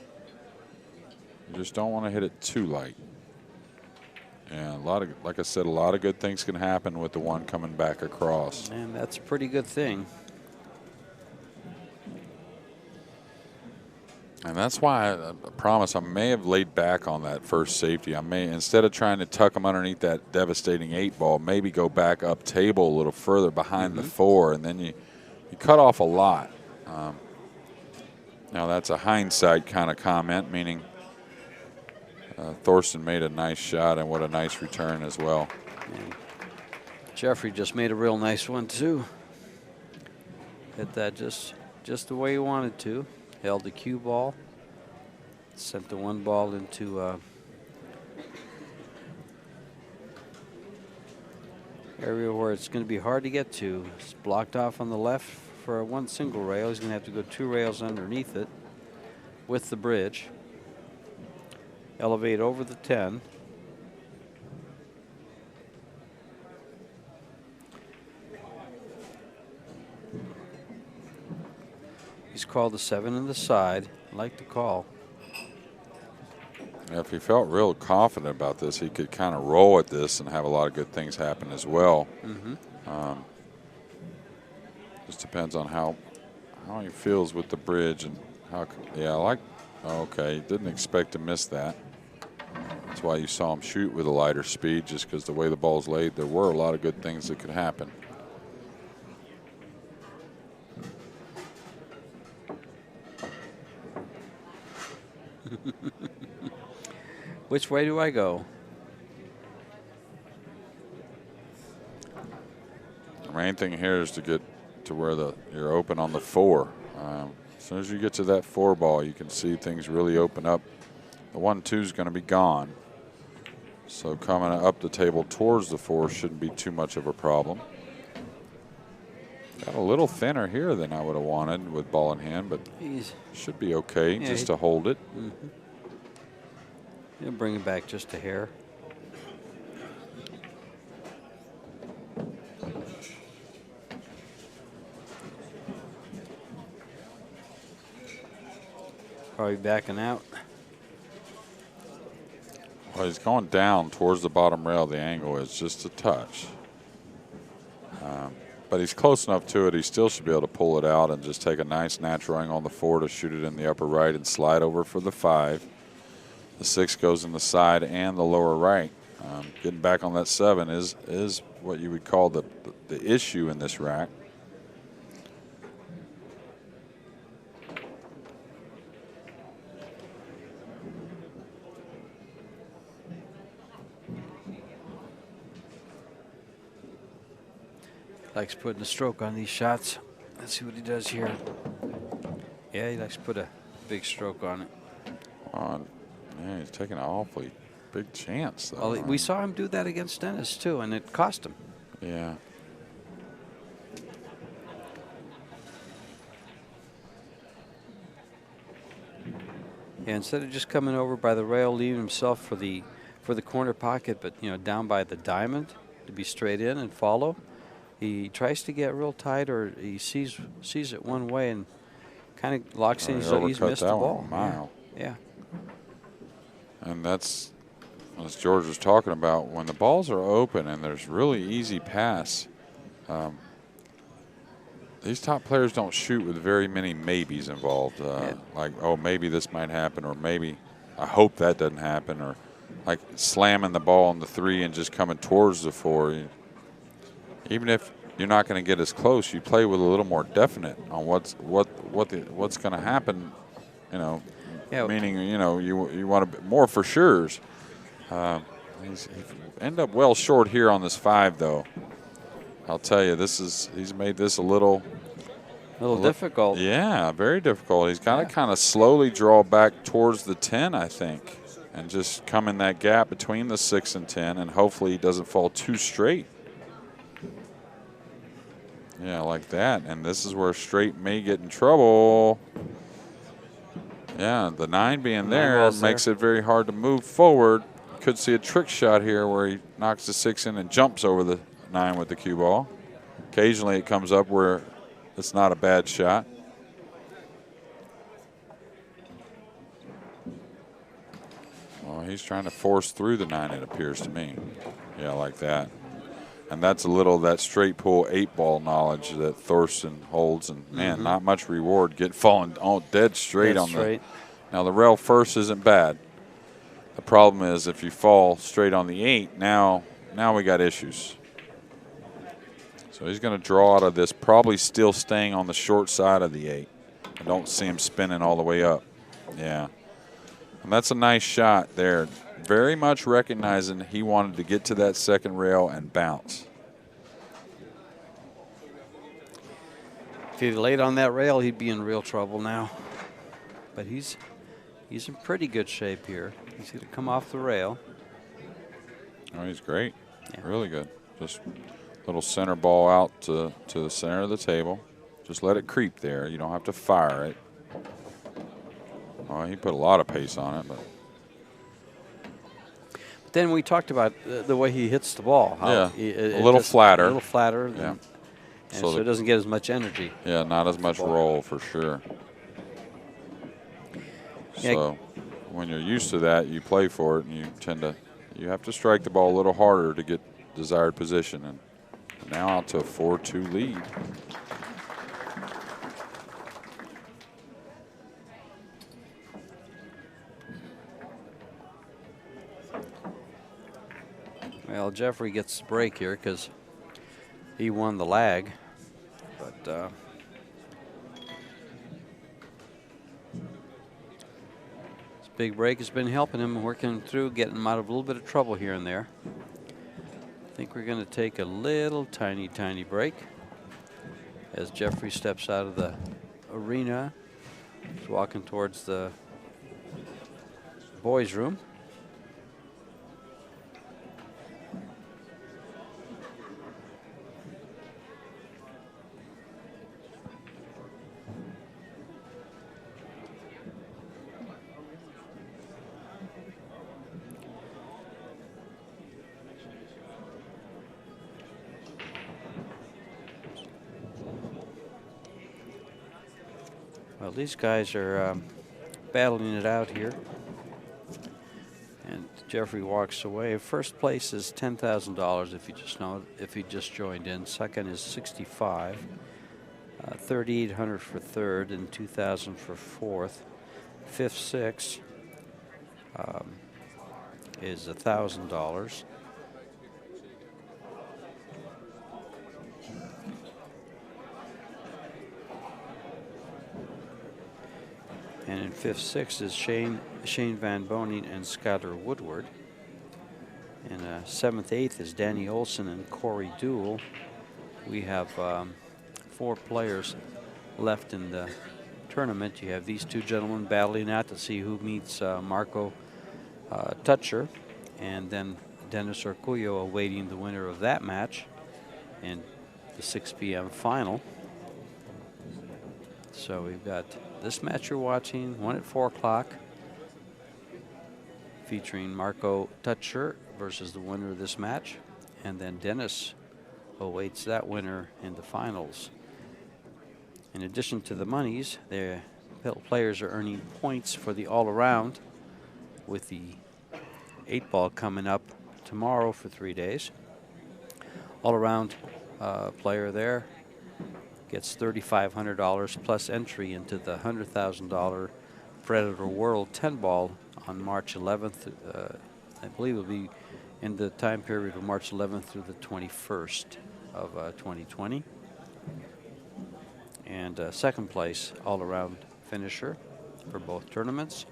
You just don't want to hit it too light. And like I said, a lot of good things can happen with the 1 coming back across. And that's a pretty good thing. And that's why I promise I may have laid back on that first safety. I may, instead of trying to tuck them underneath that devastating 8 ball, maybe go back up table a little further behind the 4, and then you cut off a lot. Now that's a hindsight kind of comment, meaning Thorsten made a nice shot, and what a nice return as well. And Jeffrey just made a real nice one too. Hit that just the way he wanted to. Held the cue ball. Sent the 1 ball into area where it's going to be hard to get to. It's blocked off on the left for 1 single rail. He's going to have to go 2 rails underneath it with the bridge. Elevate over the 10. He's called the 7 in the side. I like the call. Yeah, if he felt real confident about this, he could kind of roll at this and have a lot of good things happen as well. Just depends on how he feels with the bridge and how. Yeah, I like. Okay, didn't expect to miss that. That's why you saw him shoot with a lighter speed, just because the way the ball's laid, there were a lot of good things that could happen. Which way do I go? The main thing here is to get to where you're open on the 4. As soon as you get to that 4 ball, you can see things really open up. The 1-2 is going to be gone. So coming up the table towards the 4 shouldn't be too much of a problem. Got a little thinner here than I would have wanted with ball in hand, but should be okay just to hold it. He'll bring it back just a hair. Probably backing out. Well, he's going down towards the bottom rail. The angle is just a touch. But he's close enough to it, he still should be able to pull it out and just take a nice natural angle on the 4 to shoot it in the upper right and slide over for the 5. The 6 goes in the side and the lower right. Getting back on that 7 is what you would call the issue in this rack. Likes putting a stroke on these shots. Let's see what he does here. Yeah, he likes to put a big stroke on it. Yeah, he's taking an awfully big chance, though. Well, we saw him do that against Dennis, too, and it cost him. Yeah. Yeah, instead of just coming over by the rail, leaving himself for the corner pocket, but down by the diamond to be straight in and follow, he tries to get real tight, or he sees it one way and kind of locks in. He's missed the ball. Wow. Yeah. And that's, as George was talking about, when the balls are open and there's really easy pass, these top players don't shoot with very many maybes involved. Like, oh, maybe this might happen, or maybe I hope that doesn't happen, or like slamming the ball on the 3 and just coming towards the 4. Even if you're not going to get as close, you play with a little more definite on what's going to happen. Meaning you want to more for sure's. He end up well short here on this 5, though. I'll tell you, he's made this a little difficult. Yeah, very difficult. He's got to kind of slowly draw back towards the 10, I think, and just come in that gap between the 6 and 10, and hopefully he doesn't fall too straight. Yeah, like that. And this is where straight may get in trouble. Yeah, the 9 being there makes it very hard to move forward. Could see a trick shot here where he knocks the 6 in and jumps over the 9 with the cue ball. Occasionally it comes up where it's not a bad shot. Well, he's trying to force through the 9, it appears to me. Yeah, like that. And that's a little of that straight pull 8-ball knowledge that Thorsten holds. And, man, not much reward. Falling dead straight on the. Now, the rail first isn't bad. The problem is if you fall straight on the 8, now we got issues. So he's going to draw out of this, probably still staying on the short side of the 8. I don't see him spinning all the way up. Yeah. And that's a nice shot there. Very much recognizing he wanted to get to that second rail and bounce. If he laid on that rail, he'd be in real trouble now. But he's in pretty good shape here. He's going to come off the rail. Oh, he's great. Yeah. Really good. Just little center ball out to the center of the table. Just let it creep there. You don't have to fire it. Oh, he put a lot of pace on it, but then we talked about the way he hits the ball. How a little flatter. A little flatter. Yeah. And so it doesn't get as much energy. Yeah, not as much roll for sure. Yeah. So when you're used to that, you play for it, and you have to strike the ball a little harder to get desired position. And now out to a 4-2 lead. Well, Jeffrey gets the break here because he won the lag. But this big break has been helping him, working through, getting him out of a little bit of trouble here and there. I think we're going to take a little tiny break as Jeffrey steps out of the arena. He's walking towards the boys' room. Well, these guys are battling it out here. And Jeffrey walks away. First place is $10,000 if you just joined in. Second is $65,000. $3,800 for third and $2,000 for fourth. Fifth, sixth is $1,000. And in fifth, sixth is Shane Van Boning and Skylar Woodward. And seventh, eighth is Danny Olson and Corey Duell. we have 4 players left in the tournament. You have these 2 gentlemen battling out to see who meets Marco Toucher, and then Dennis or Cuyo awaiting the winner of that match in the 6 p.m. final. So we've got this match you're watching, one at 4 o'clock, featuring Marco Toucher versus the winner of this match, and then Dennis awaits that winner in the finals. In addition to the monies, the players are earning points for the all-around, with the 8-ball coming up tomorrow for 3 days. All-around player there gets $3,500 plus entry into the $100,000 Predator World 10-ball on March 11th. I believe it'll be in the time period of March 11th through the 21st of 2020. And second place all-around finisher for both tournaments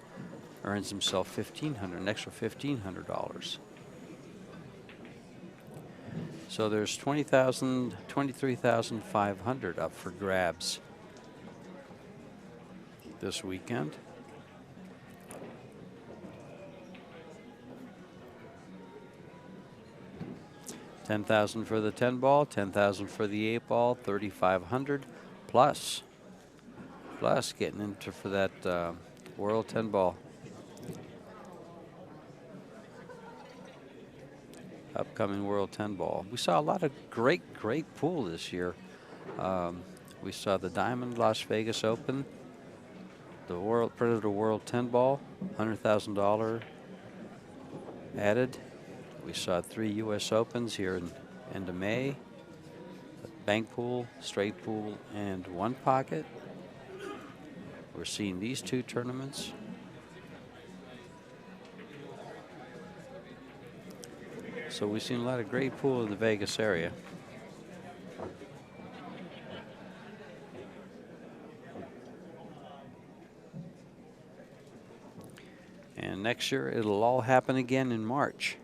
earns himself an extra $1,500. So there's $20,000, $23,500 up for grabs this weekend. $10,000 for the 10-ball, $10,000 for the 8-ball, $3,500 plus getting into for that World 10-ball. Upcoming World 10-ball. We saw a lot of great pool this year. We saw the Diamond Las Vegas Open, the Predator World 10-ball, $100,000 added. We saw 3 U.S. Opens here in end of May. Bank pool, straight pool, and one pocket. We're seeing these 2 tournaments. So we've seen a lot of great pool in the Vegas area. And next year, it'll all happen again in March.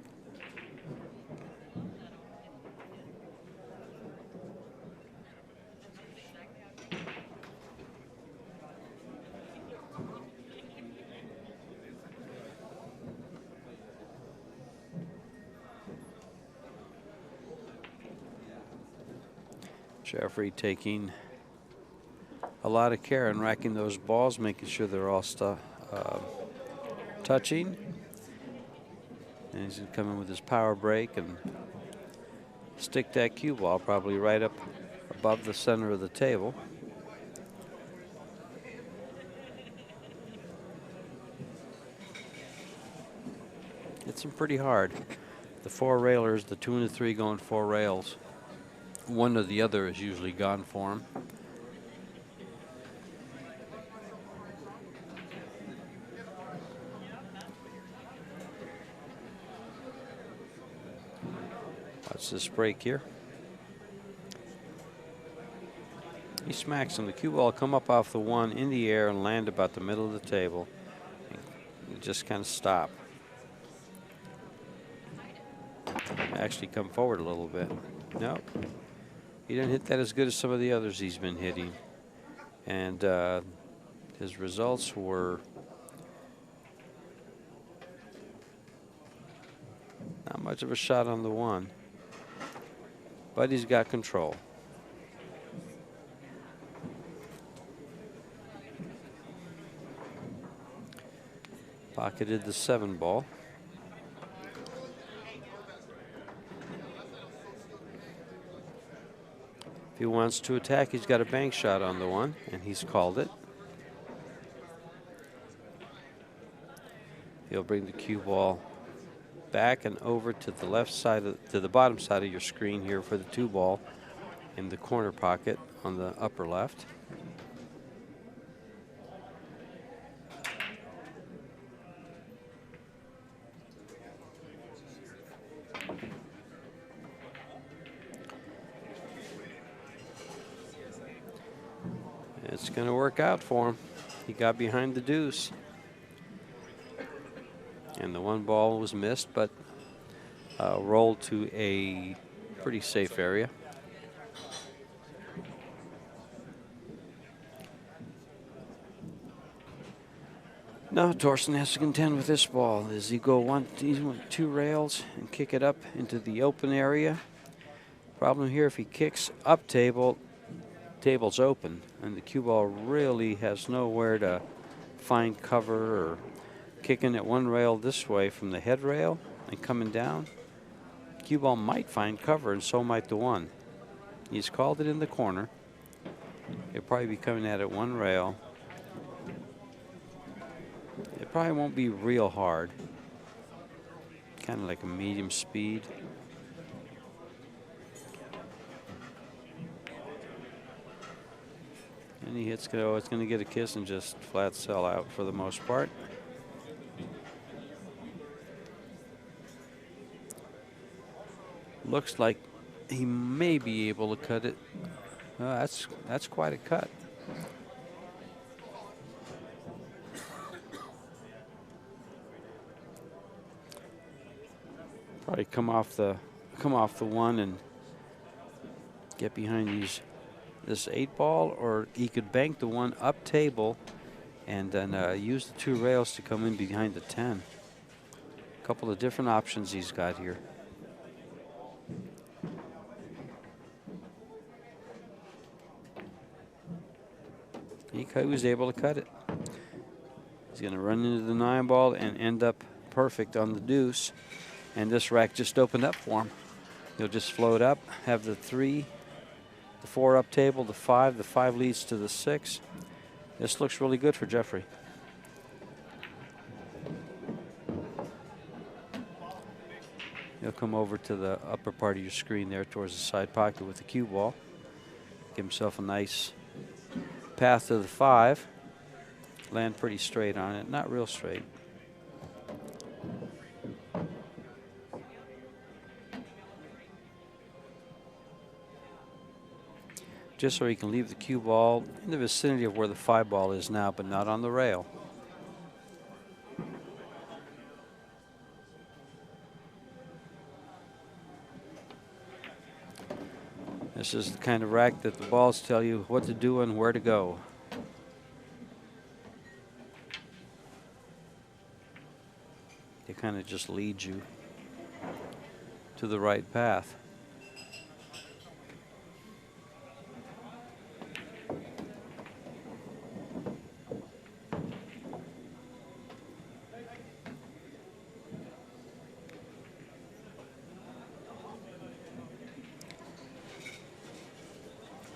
Jeffrey taking a lot of care in racking those balls, making sure they're all touching. And he's going to come in with his power break and stick that cue ball probably right up above the center of the table. Hits him pretty hard. The 4 railers, the 2 and the 3 going 4 rails. One or the other is usually gone for him. Watch this break here. He smacks him. The cue ball come up off the 1 in the air and land about the middle of the table. And just kind of stop. Actually come forward a little bit. Nope. He didn't hit that as good as some of the others he's been hitting. And his results were not much of a shot on the 1. But he's got control. Pocketed the 7-ball. If he wants to attack, he's got a bank shot on the 1, and he's called it. He'll bring the cue ball back and over to the left side, to the bottom side of your screen here for the 2-ball in the corner pocket on the upper left. It's going to work out for him. He got behind the deuce. And the 1 ball was missed, but rolled to a pretty safe area. Now Thorsten has to contend with this ball. Does he go two rails and kick it up into the open area? Problem here, if he kicks up table's open, and the cue ball really has nowhere to find cover, or kicking at one rail this way from the head rail and coming down, cue ball might find cover, and so might the one. He's called it in the corner. He'll probably be coming at it one rail. It probably won't be real hard. Kind of like a medium speed. And he hits go. It's going to get a kiss and just flat sell out for the most part. Looks like he may be able to cut it. That's quite a cut. Probably come off the one and get behind this 8-ball, or he could bank the one up table and then use the two rails to come in behind the 10. A couple of different options he's got here. He was able to cut it. He's going to run into the 9-ball and end up perfect on the deuce. And this rack just opened up for him. He'll just float up, have the 3, the 4 up table, the 5. The 5 leads to the 6. This looks really good for Jeffrey. He'll come over to the upper part of your screen there towards the side pocket with the cue ball. Give himself a nice path to the 5. Land pretty straight on it, not real straight. Just so he can leave the cue ball in the vicinity of where the 5-ball is now, but not on the rail. This is the kind of rack that the balls tell you what to do and where to go. They kind of just lead you to the right path.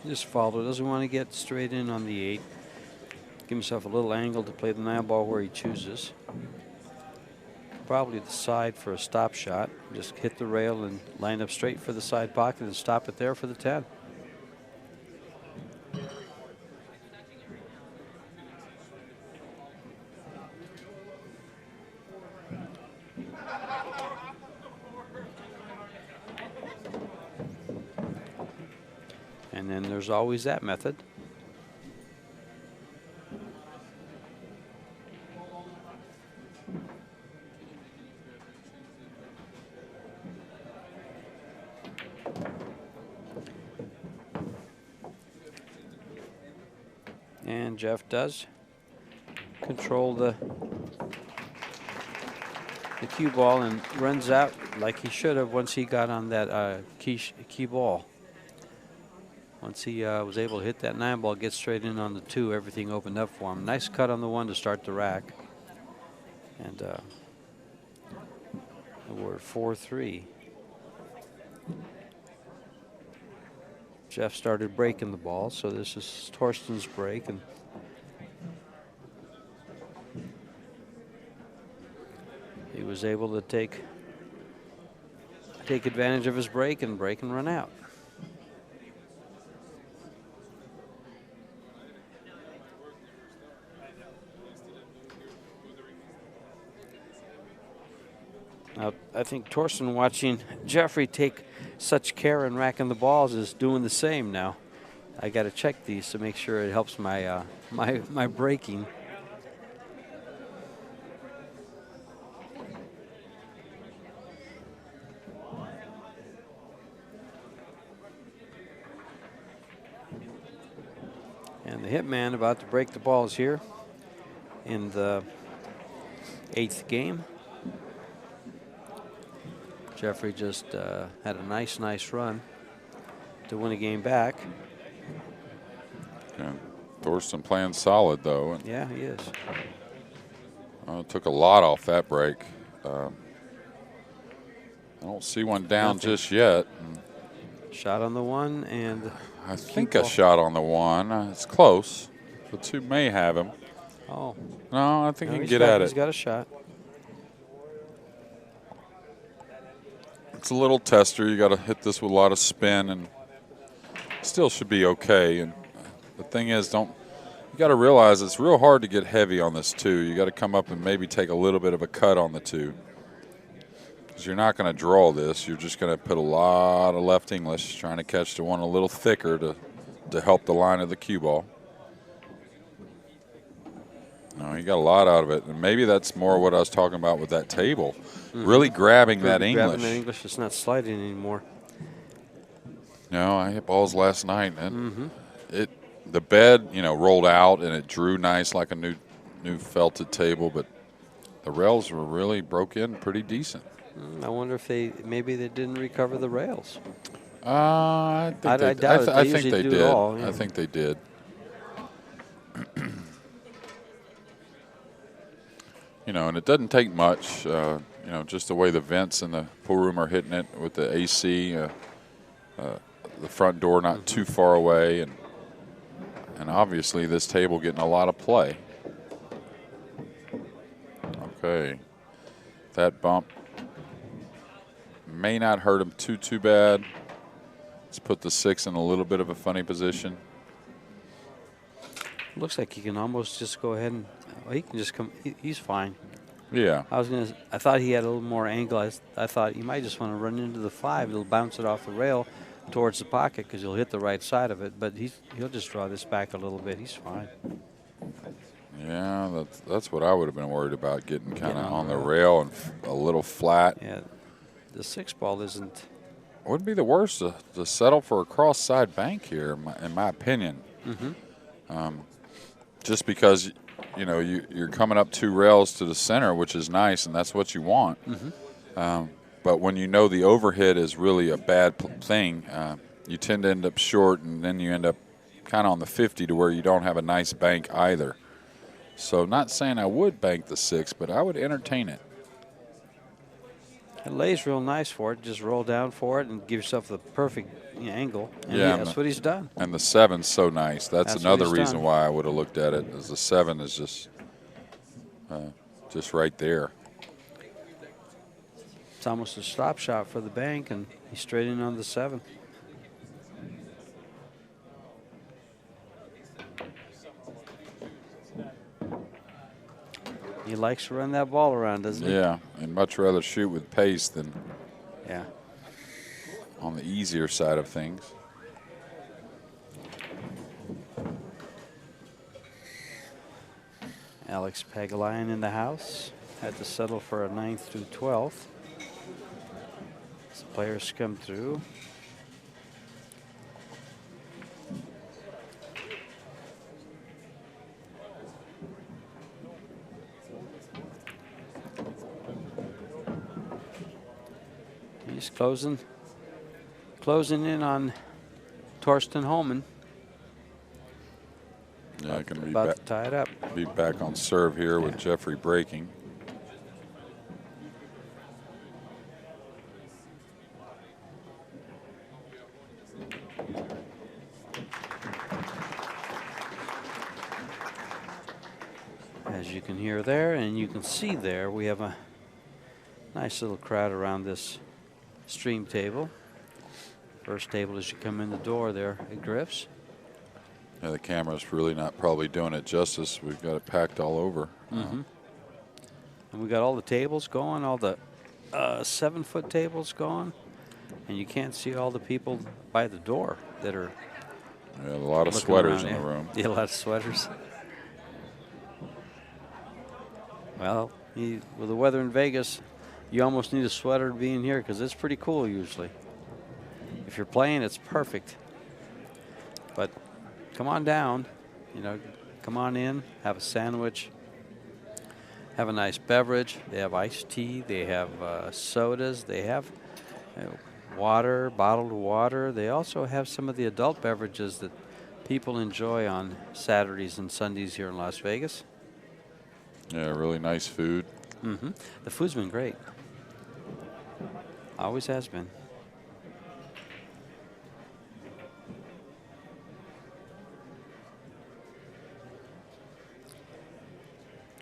Just follow, doesn't want to get straight in on the 8. Give himself a little angle to play the 9-ball where he chooses. Probably the side for a stop shot. Just hit the rail and line up straight for the side pocket and stop it there for the 10. And then there's always that method. And Jeff does control the cue ball and runs out like he should have once he got on that key ball. Once he was able to hit that 9-ball, get straight in on the 2, everything opened up for him. Nice cut on the 1 to start the rack. And we're at 4-3. Jeff started breaking the ball, so this is Thorsten's break. And he was able to take advantage of his break and run out. Now, I think Thorsten, watching Jeffrey take such care in racking the balls, is doing the same now. I got to check these to make sure it helps my my breaking. And the hitman about to break the balls here in the 8th game. Jeffrey just had a nice run to win a game back. And Thorsten playing solid, though. And yeah, he is. took a lot off that break. I don't see one down just yet. Shot on the one, and I think a shot on the one. It's close. The two may have him. Oh. No, I think he can get at it. He's got a shot. It's a little tester. You got to hit this with a lot of spin, and still should be okay. And the thing is, you got to realize it's real hard to get heavy on this two. You got to come up and maybe take a little bit of a cut on the two, because you're not going to draw this. You're just going to put a lot of left English, trying to catch the one a little thicker to help the line of the cue ball. No, he got a lot out of it, and maybe that's more what I was talking about with that table. Really grabbing that English. Grabbing that English, it's not sliding anymore. No, I hit balls last night, and the bed, rolled out and it drew nice like a new felted table, but the rails were really broke in pretty decent. I wonder if maybe they didn't recover the rails. I think they did. I think they did. And it doesn't take much, just the way the vents in the pool room are hitting it with the AC, the front door not too far away, and obviously this table getting a lot of play. Okay, that bump may not hurt him too bad. Let's put the 6 in a little bit of a funny position. Looks like he can almost just go ahead and he can just come. He's fine. Yeah. I thought he had a little more angle. I thought he might just want to run into the 5. He'll bounce it off the rail towards the pocket because he'll hit the right side of it. But he'll just draw this back a little bit. He's fine. Yeah, that's what I would have been worried about, getting kind of on the rail and a little flat. Yeah, the 6 ball isn't. Wouldn't be the worst to settle for a cross side bank here, in my opinion. Just because you're coming up 2 rails to the center, which is nice, and that's what you want. But when the overhit is really a bad thing, you tend to end up short, and then you end up kind of on the 50 to where you don't have a nice bank either. So not saying I would bank the 6, but I would entertain it. It lays real nice for it. Just roll down for it and give yourself the perfect angle. And yeah, that's what he's done. And the 7's so nice. That's another reason why I would have looked at it, is the 7 is just right there. It's almost a stop shot for the bank, and he's straight in on the 7. He likes to run that ball around, doesn't he? Yeah, and much rather shoot with pace than on the easier side of things. Alex Pagalian in the house. Had to settle for a 9th through 12th. As players come through. He's closing in on Thorsten Hohmann. Yeah, going to be about to tie it up. Be back on serve here with Jeffrey breaking. As you can hear there, and you can see there, we have a nice little crowd around this stream table. First table as you come in the door there at Griff's. Yeah, the camera's really not probably doing it justice. We've got it packed all over. And we got all the tables going, all the 7-foot tables going, and you can't see all the people by the door that are. Yeah, a lot of sweaters in the room. Yeah, a lot of sweaters. Well, with the weather in Vegas, you almost need a sweater to be in here because it's pretty cool usually. If you're playing, it's perfect. But come on down, come on in, have a sandwich, have a nice beverage. They have iced tea. They have sodas. They have water, bottled water. They also have some of the adult beverages that people enjoy on Saturdays and Sundays here in Las Vegas. Yeah, really nice food. The food's been great. Always has been.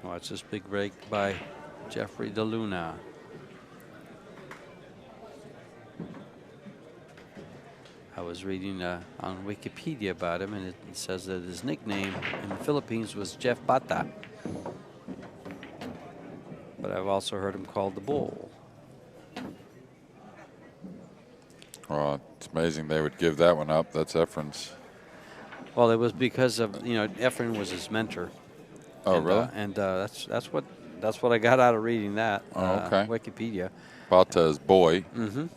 Watch this big break by Jeffrey DeLuna. I was reading on Wikipedia about him, and it says that his nickname in the Philippines was Jeff Bata. But I've also heard him called the Bull. Well, it's amazing they would give that one up. That's Efren's. Well, it was because of, Efren was his mentor. Oh, really? That's what I got out of reading that. Okay. Wikipedia. Bata's boy. And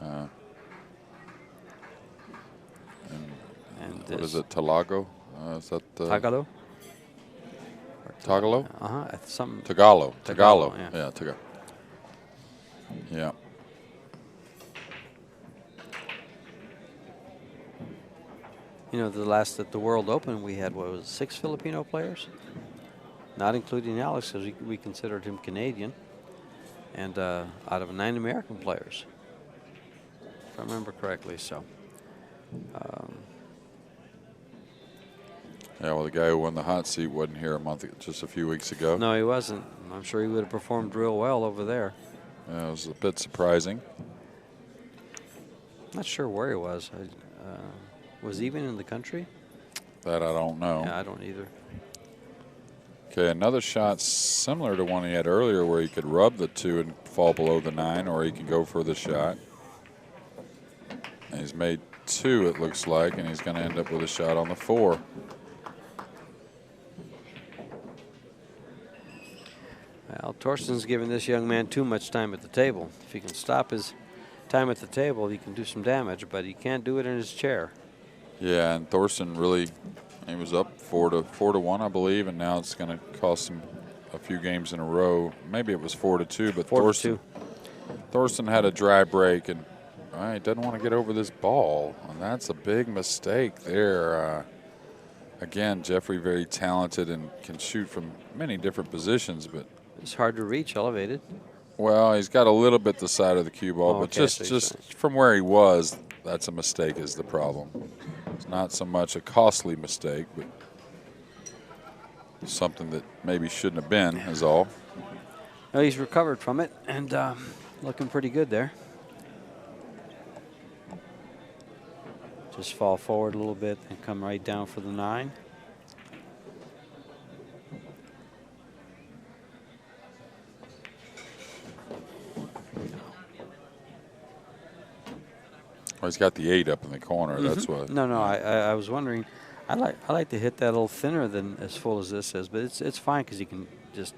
what is it, Talago? Is that Tagalo? Tagalo? Something. Tagalog. Tagalog, Tagalog. yeah. Yeah, Tagalog. Yeah. The last at the World Open, we had, what was it, 6 Filipino players? Not including Alex, because we considered him Canadian. And out of 9 American players, if I remember correctly. So. Yeah, well, the guy who won the hot seat wasn't here just a few weeks ago. No, he wasn't. I'm sure he would have performed real well over there. Yeah, it was a bit surprising. Not sure where he was. Was he even in the country? That I don't know. Yeah, I don't either. Okay, another shot similar to one he had earlier where he could rub the 2 and fall below the 9, or he can go for the shot. And he's made 2, it looks like, and he's going to end up with a shot on the 4. Well, Thorsten's giving this young man too much time at the table. If he can stop his time at the table, he can do some damage, but he can't do it in his chair. Yeah, and Thorsten really, he was up 4-1, I believe, and now it's going to cost him a few games in a row. Maybe it was 4-2, but Thorsten had a dry break, and he doesn't want to get over this ball, and that's a big mistake there. Again, Jeffrey very talented and can shoot from many different positions, but it's hard to reach elevated. Well, he's got a little bit the side of the cue ball, but just from where he was, that's a mistake is the problem. It's not so much a costly mistake, but something that maybe shouldn't have been is all. Well, he's recovered from it and looking pretty good there. Just fall forward a little bit and come right down for the 9. Well, he's got the 8 up in the corner. That's what. No, I was wondering. I like to hit that a little thinner than as full as this is, but it's fine because you can just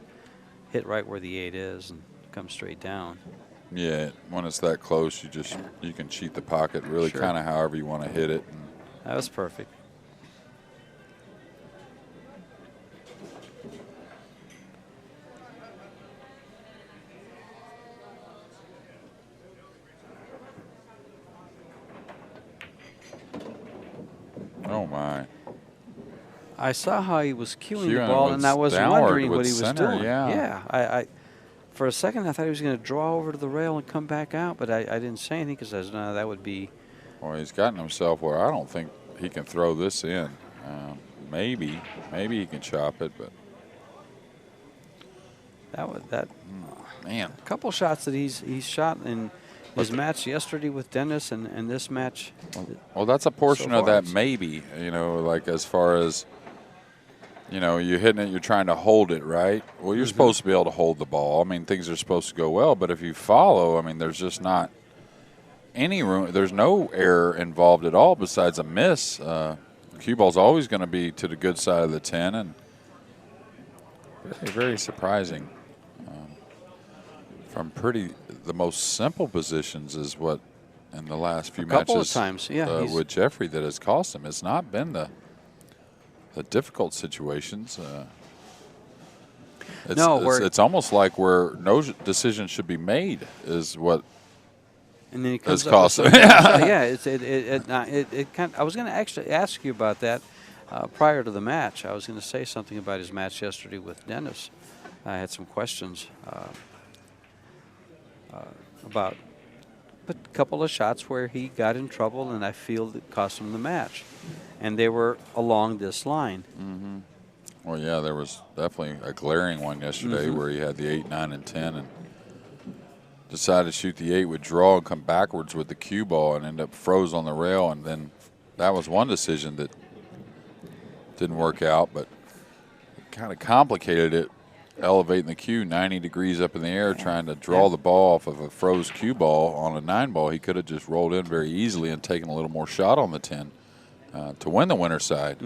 hit right where the 8 is and come straight down. Yeah, when it's that close, you can cheat the pocket really kind of however you want to hit it. That was perfect. Oh, my. I saw how he was cueing the ball, and I was wondering what he was doing. Yeah. I for a second, I thought he was going to draw over to the rail and come back out, but I didn't say anything because I was, no, that would be. Well, he's gotten himself where I don't think he can throw this in. Maybe he can chop it, but that. Man, a couple shots that he's shot in his match yesterday with Dennis and this match. Well, that's a portion of that maybe. Like as far as. You're hitting it, you're trying to hold it, right? Well, you're supposed to be able to hold the ball. I mean, things are supposed to go well, but if you follow, I mean, there's just not any room. There's no error involved at all besides a miss. Cue ball's always going to be to the good side of the 10, and very, very surprising. From the most simple positions is what in the last few matches couple of times, with Jeffrey that has cost him. It's not been the difficult situations. It's almost like where no decision should be made is what. And then he comes It's up with costly. something else. Yeah, it kind. I was going to actually ask you about that prior to the match. I was going to say something about his match yesterday with Dennis. I had some questions about a couple of shots where he got in trouble, and I feel it cost him the match. And they were along this line. Mm-hmm. Well, yeah, there was definitely a glaring one yesterday where he had the 8, 9, and 10, and decided to shoot the 8 with draw and come backwards with the cue ball and end up froze on the rail. And then that was one decision that didn't work out, but kind of complicated it, elevating the cue 90 degrees up in the air, trying to draw the ball off of a froze cue ball on a 9 ball. He could have just rolled in very easily and taken a little more shot on the 10 to win the winner's side.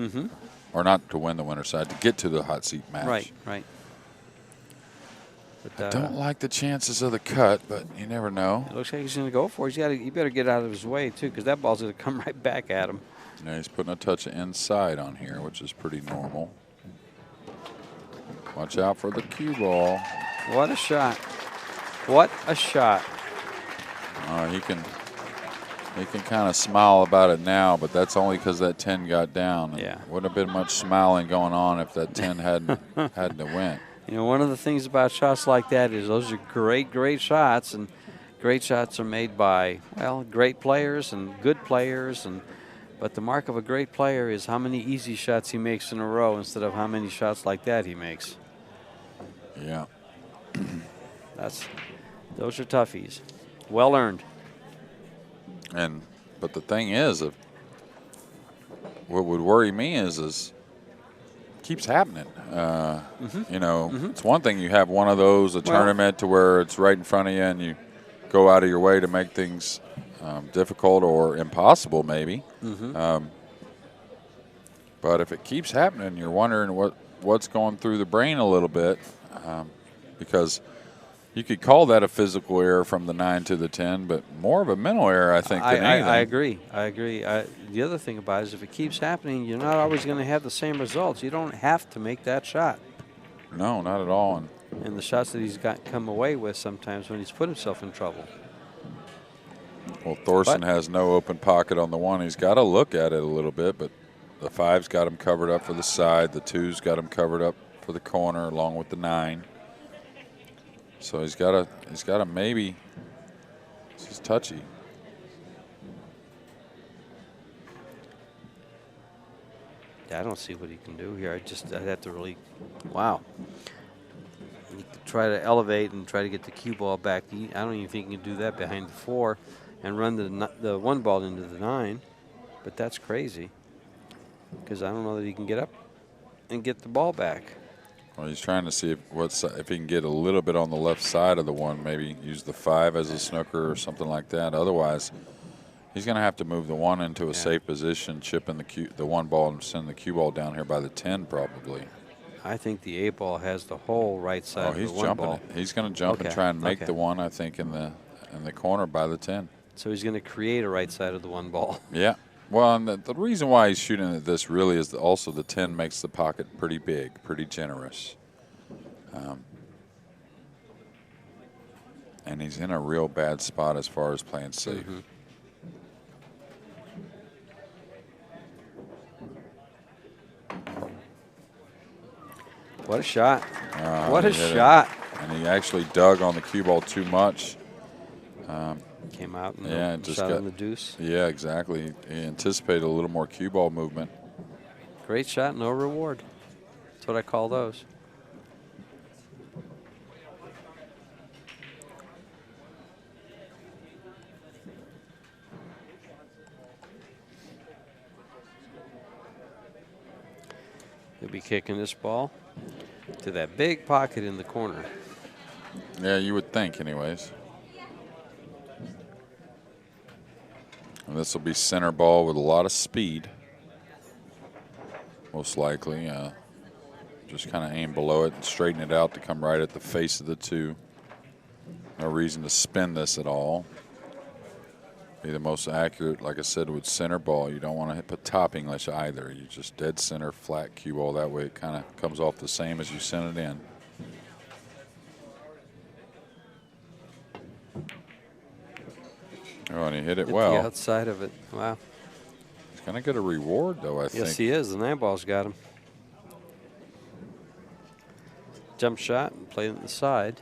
Or not to win the winner's side, to get to the hot seat match. Right. I don't like the chances of the cut, but you never know. It looks like he's going to go for it. He better get out of his way, too, because that ball's going to come right back at him. Yeah, he's putting a touch of inside on here, which is pretty normal. Watch out for the cue ball. What a shot. What a shot. He can kind of smile about it now, but that's only because that 10 got down. Yeah. Wouldn't have been much smiling going on if that 10 hadn't went. You know, one of the things about shots like that is those are great shots, and great shots are made by, well, great players and good players, but the mark of a great player is how many easy shots he makes in a row instead of how many shots like that he makes. Yeah. Those are toughies. Well earned. But the thing is, what would worry me is keeps happening. You know, it's one thing you have one of those, tournament to where it's right in front of you and you go out of your way to make things difficult or impossible maybe. But if it keeps happening, you're wondering what's going through the brain a little bit because you could call that a physical error from the 9 to the 10, but more of a mental error, I think, than anything. I agree. The other thing about it is if it keeps happening, you're not always going to have the same results. You don't have to make that shot. No, not at all. And the shots that he's come away with sometimes when he's put himself in trouble. Well, Thorsten has no open pocket on the 1. He's got to look at it a little bit, but the 5's got him covered up for the side. The 2's got him covered up for the corner along with the 9. So he's got to maybe. This is touchy. I don't see what he can do here. I'd have to really, wow. He could try to elevate and try to get the cue ball back. I don't even think he can do that behind the 4 and run the 1 ball into the 9. But that's crazy because I don't know that he can get up and get the ball back. Well, he's trying to see if he can get a little bit on the left side of the 1, maybe use the 5 as a snooker or something like that. Otherwise, he's going to have to move the 1 into a safe position, chip in the 1 ball and send the cue ball down here by the 10 probably. I think the 8 ball has the whole right side of the 1 ball. He's going to jump and try and make the 1, I think, in the corner by the 10. So he's going to create a right side of the 1 ball. Yeah. Well, and the reason why he's shooting at this really is also the 10 makes the pocket pretty big, pretty generous. And he's in a real bad spot as far as playing safe. What a shot. What a shot. And he actually dug on the cue ball too much. Came out and shot on the deuce. Yeah, exactly. He anticipated a little more cue ball movement. Great shot, no reward. That's what I call those. He'll be kicking this ball to that big pocket in the corner. Yeah, you would think anyways. And this will be center ball with a lot of speed. Most likely. Just kind of aim below it and straighten it out to come right at the face of the 2. No reason to spin this at all. Be the most accurate, like I said, with center ball. You don't want to put top English either. You just dead center, flat cue ball. That way it kind of comes off the same as you send it in. Oh, and he hit it Hit well. the outside of it. Wow. He's going to get a reward, though, I think. Yes, he is. The 9-ball's got him. Jump shot and played it in the side.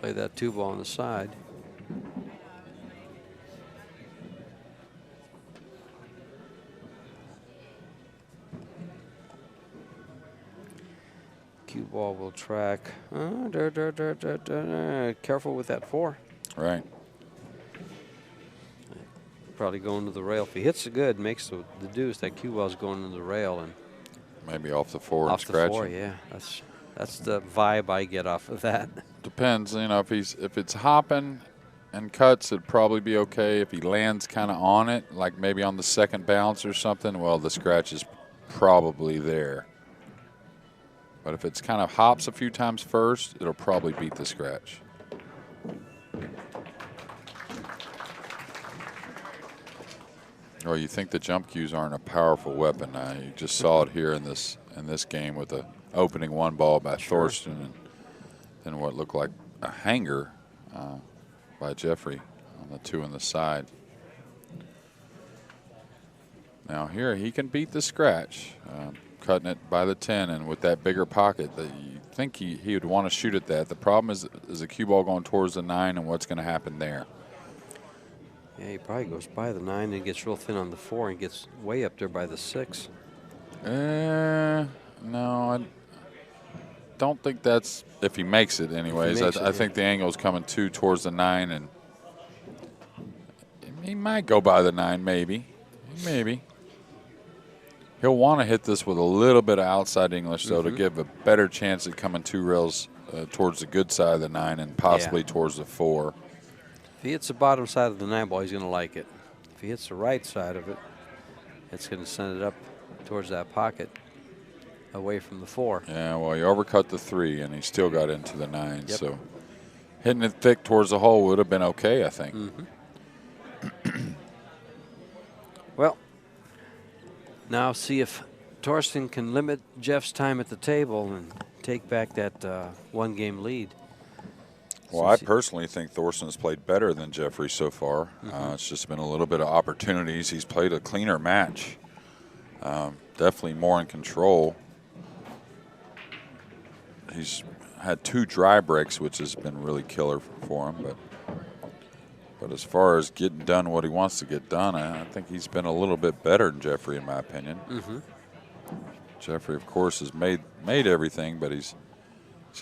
Play that 2-ball on the side. Cue ball will track. Careful with that 4. Right. Probably going to the rail. If he hits it good, makes the deuce, that cue ball's going to the rail and Maybe off the 4 and off the scratching. 4. Yeah, that's the vibe I get off of that. Depends, you know, if it's hopping and cuts, it'd probably be okay. If he lands kind of on it, like maybe on the second bounce or something, well, the scratch is probably there. But if it's kind of hops a few times first, it'll probably beat the scratch. Or you think the jump cues aren't a powerful weapon. You just saw it here in this game with the opening 1-ball by Thorsten, and then what looked like a hanger by Jeffrey on the 2 on the side. Now here he can beat the scratch, cutting it by the 10, and with that bigger pocket, that you think he would want to shoot at that. The problem is the cue ball going towards the 9, and what's going to happen there. Yeah, he probably goes by the 9 and gets real thin on the 4 and gets way up there by the 6. No, I don't think that's if he makes it anyways. I think the angle is coming towards the 9, and he might go by the 9 maybe. He'll want to hit this with a little bit of outside English, though, to give a better chance at coming 2 rails towards the good side of the 9 and possibly towards the 4. If he hits the bottom side of the 9-ball, he's going to like it. If he hits the right side of it, it's going to send it up towards that pocket, away from the 4. Yeah, well, he overcut the 3, and he still got into the 9. So hitting it thick towards the hole would have been okay, I think. Well, now see if Thorsten can limit Jeff's time at the table and take back that 1-game lead. Well, I personally think Thorsten has played better than Jeffrey so far. It's just been a little bit of opportunities. He's played a cleaner match. Definitely more in control. He's had 2 dry breaks, which has been really killer for him. But as far as getting done what he wants to get done, I think he's been a little bit better than Jeffrey, in my opinion. Jeffrey, of course, has made everything, but he's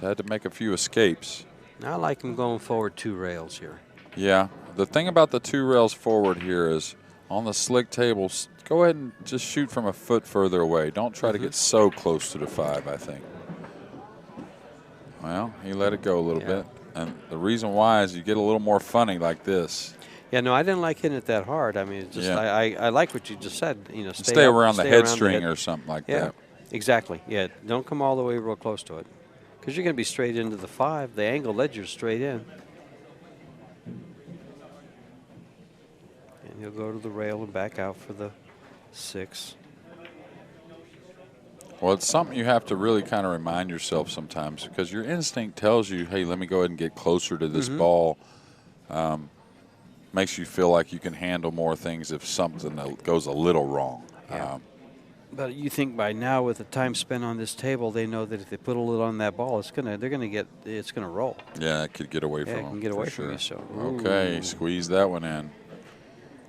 had to make a few escapes. I like him going forward 2 rails here. Yeah. The thing about the 2 rails forward here is on the slick tables, go ahead and just shoot from a foot further away. Don't try to get so close to the 5, I think. Well, he let it go a little bit. And the reason why is you get a little more funny like this. Yeah, no, I didn't like hitting it that hard. I mean, it's just I like what you just said. You know, stay around the head string or something like that. Exactly. Yeah, don't come all the way real close to it, because you're going to be straight into the 5. The angle led you straight in, and he'll go to the rail and back out for the 6. Well, it's something you have to really kind of remind yourself sometimes, because your instinct tells you, hey, let me go ahead and get closer to this ball. Makes you feel like you can handle more things if something goes a little wrong. But you think by now, with the time spent on this table, they know that if they put a little on that ball, it's gonna roll. Yeah, it could get away from them. It can get away from you. So okay, squeeze that one in.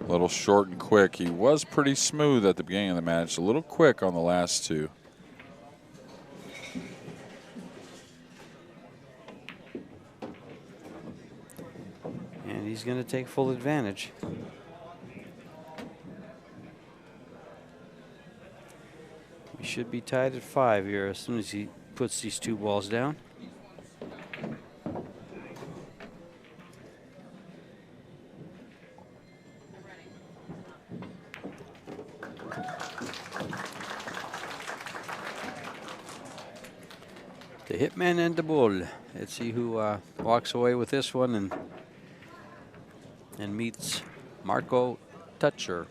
A little short and quick. He was pretty smooth at the beginning of the match. A little quick on the last 2. And he's going to take full advantage. He should be tied at 5 here as soon as he puts these 2 balls down. The hitman and the bull. Let's see who walks away with this one and meets Marco Tutcher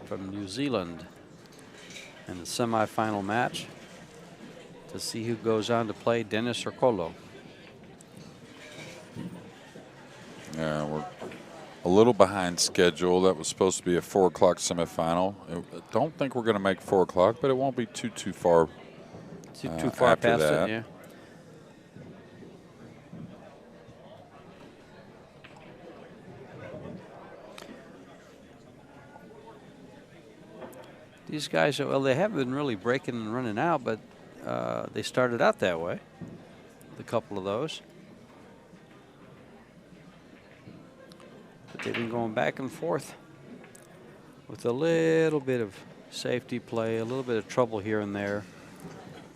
from New Zealand in the semifinal match to see who goes on to play Dennis or Colo. Yeah, we're a little behind schedule. That was supposed to be a 4 o'clock semifinal. I don't think we're going to make 4 o'clock, but it won't be too far. Too far after past that. it, yeah. These guys, well, they have been really breaking and running out, but they started out that way. A couple of those. But they've been going back and forth with a little bit of safety play, a little bit of trouble here and there.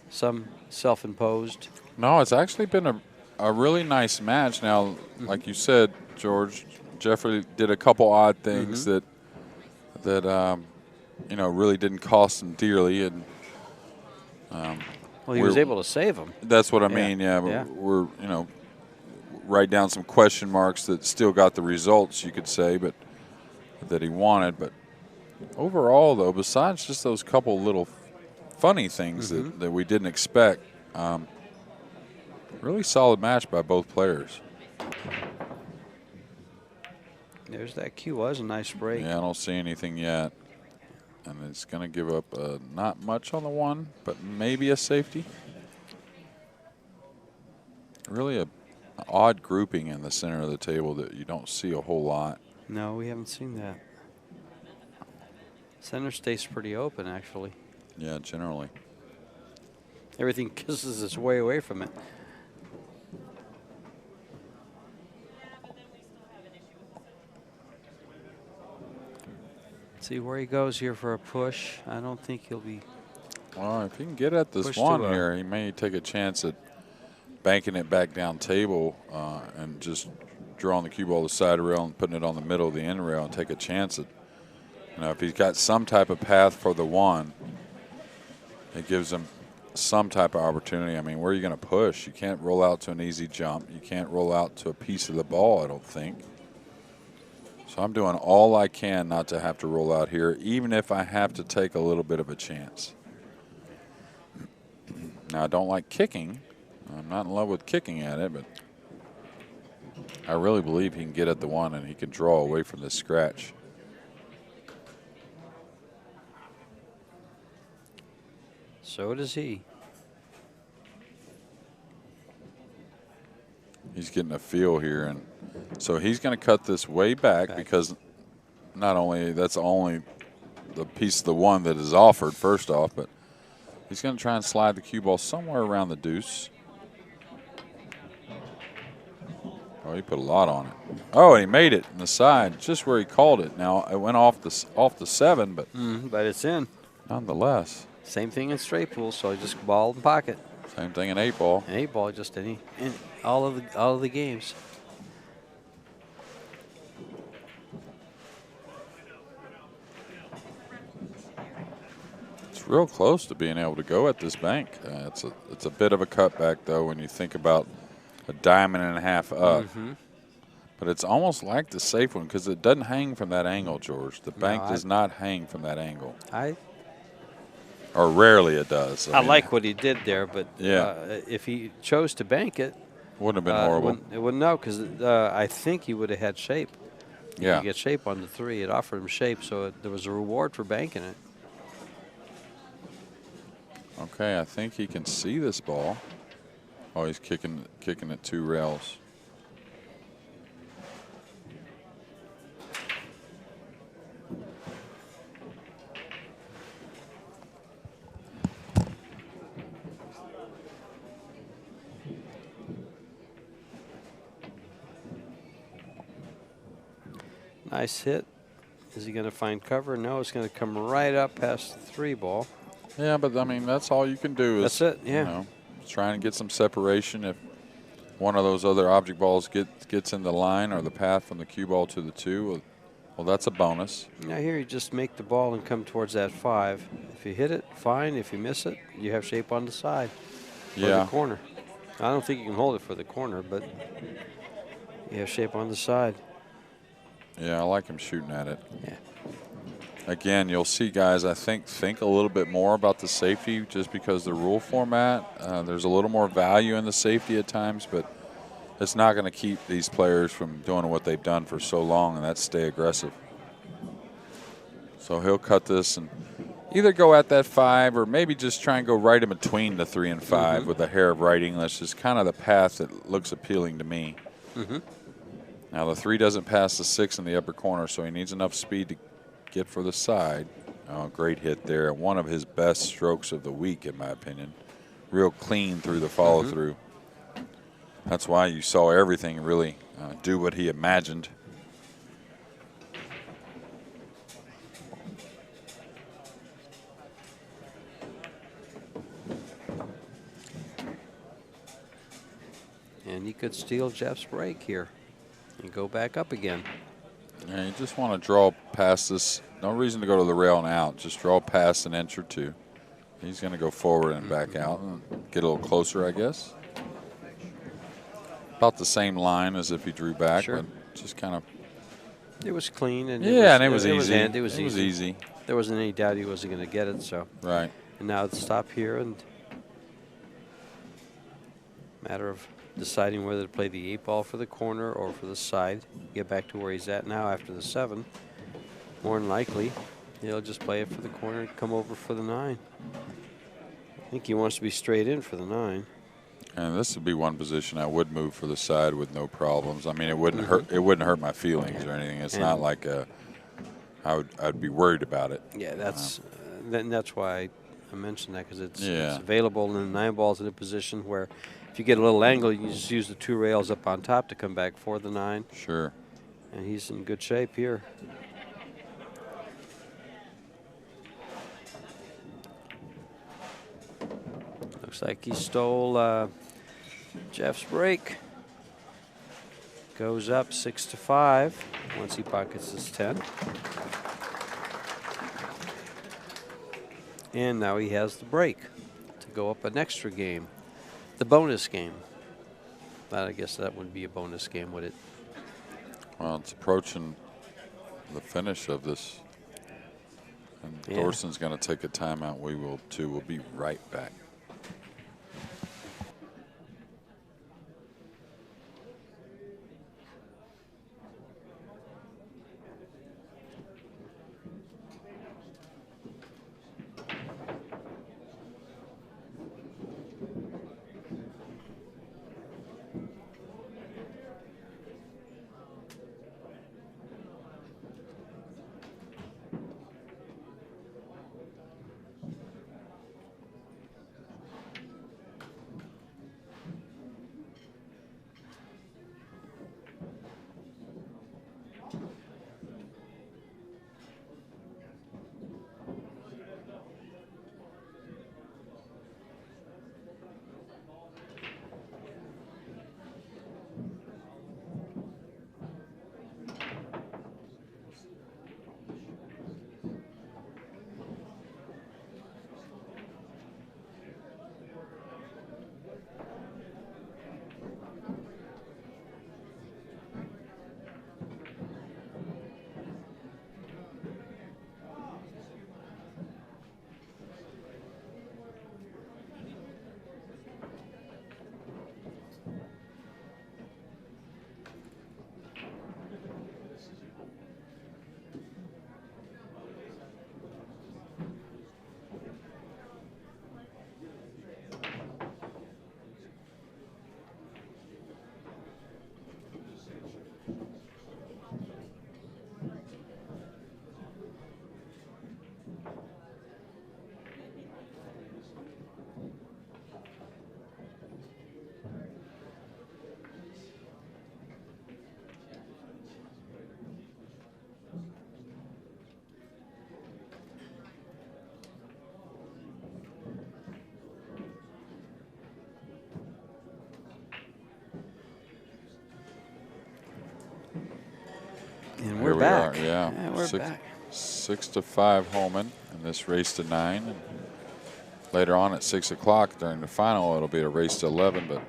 Some self-imposed. No, it's actually been a really nice match. Now, like you said, George, Jeffrey did a couple odd things that you know, really didn't cost him dearly, and well, he was able to save them. That's what I mean. Yeah, we're you know, write down some question marks that still got the results, you could say, but that he wanted. But overall, though, besides just those couple little funny things that we didn't expect, really solid match by both players. There's that cue. Was a nice break. Yeah, I don't see anything yet. And it's going to give up not much on the one, but maybe a safety. Really an odd grouping in the center of the table that you don't see a whole lot. No, we haven't seen that. Center stays pretty open, actually. Yeah, generally. Everything kisses its way away from it. See where he goes here for a push. I don't think he'll be. Well, if he can get at this one here, he may take a chance at banking it back down table and just drawing the cue ball to the side rail and putting it on the middle of the end rail and take a chance at, you know, if he's got some type of path for the one, it gives him some type of opportunity. I mean, where are you going to push? You can't roll out to an easy jump. You can't roll out to a piece of the ball, I don't think. So I'm doing all I can not to have to roll out here, even if I have to take a little bit of a chance. Now, I don't like kicking. I'm not in love with kicking at it, but I really believe he can get at the one and he can draw away from this scratch. So does he. He's getting a feel here, and so he's going to cut this way back because not only that's only the piece of the one that is offered first off, but he's going to try and slide the cue ball somewhere around the deuce. Oh, he put a lot on it. Oh, he made it in the side, just where he called it. Now it went off the 7, but but it's in. Nonetheless. Same thing in straight pool, so just ball in pocket. Same thing in 8-ball. And 8-ball, just in all of the games. It's real close to being able to go at this bank. It's a bit of a cutback though when you think about a diamond and a half up. But it's almost like the safe one because it doesn't hang from that angle, George. The bank does not hang from that angle. Or rarely it does. I mean, like what he did there, but yeah, if he chose to bank it, wouldn't have been horrible. It wouldn't know because I think he would have had shape. Yeah, he get shape on the 3. It offered him shape, so there was a reward for banking it. Okay, I think he can see this ball. Oh, he's kicking it 2 rails. Nice hit. Is he going to find cover? No, it's going to come right up past the 3 ball. Yeah, but I mean, that's all you can do. That's it, yeah. You know, trying to get some separation. If one of those other object balls gets in the line or the path from the cue ball to the 2, well, that's a bonus. Now here you just make the ball and come towards that 5. If you hit it, fine. If you miss it, you have shape on the side. Or the corner. I don't think you can hold it for the corner, but you have shape on the side. Yeah, I like him shooting at it. Yeah. Again, you'll see guys, I think a little bit more about the safety just because the rule format, there's a little more value in the safety at times, but it's not going to keep these players from doing what they've done for so long, and that's stay aggressive. So he'll cut this and either go at that 5 or maybe just try and go right in between the 3 and 5 with a hair of right English is kind of the path that looks appealing to me. Now the 3 doesn't pass the 6 in the upper corner, so he needs enough speed to get for the side. Oh, great hit there. One of his best strokes of the week, in my opinion. Real clean through the follow through. That's why you saw everything really do what he imagined. And he could steal Jeff's break here and go back up again. Yeah, you just want to draw past this. No reason to go to the rail and out. Just draw past an inch or two. He's going to go forward and back out and get a little closer, I guess. About the same line as if he drew back, but just kind of. It was clean and it was easy. It was easy. There wasn't any doubt he wasn't going to get it. So right. And now it's stop here and matter of deciding whether to play the 8-ball for the corner or for the side. Get back to where he's at now after the 7. More than likely, he'll just play it for the corner and come over for the 9. I think he wants to be straight in for the 9. And this would be one position I would move for the side with no problems. I mean, it wouldn't hurt. It wouldn't hurt my feelings or anything. It's not like I'd be worried about it. Yeah, that's why I mentioned that, because it's available, and the 9-ball's in a position where if you get a little angle, you can just use the 2 rails up on top to come back for the 9. Sure. And he's in good shape here. Looks like he stole Jeff's break. Goes up 6-5 once he pockets his 10. And now he has the break to go up an extra game. The bonus game. I guess that would be a bonus game, would it? Well, it's approaching the finish of this. And Thorsten's going to take a timeout. We will too. We'll be right back. And we're back. Yeah, we're back. 6-5 Hohmann in this race to 9. And later on at 6 o'clock during the final, it'll be a race to 11. But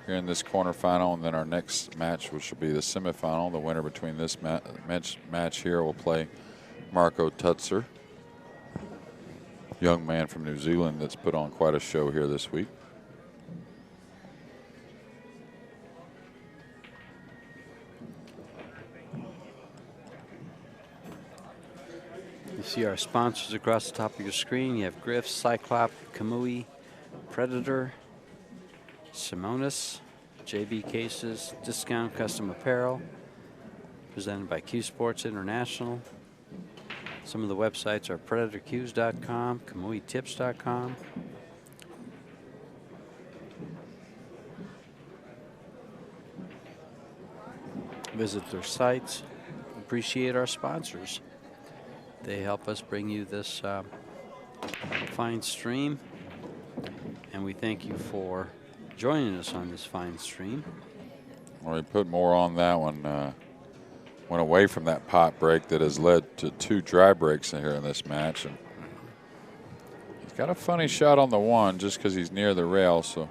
here in this quarterfinal, and then our next match, which will be the semifinal, the winner between this match here will play Marco Tutzer, young man from New Zealand that's put on quite a show here this week. You see our sponsors across the top of your screen. You have Griff, Cyclop, Kamui, Predator, Simonis, JB Cases, Discount Custom Apparel, presented by CueSports International. Some of the websites are PredatorCues.com, KamuiTips.com. Visit their sites. Appreciate our sponsors. They help us bring you this fine stream, and we thank you for joining us on this fine stream. Well, we put more on that one. Went away from that pot break that has led to 2 dry breaks in here in this match. And he's got a funny shot on the one just because he's near the rail, so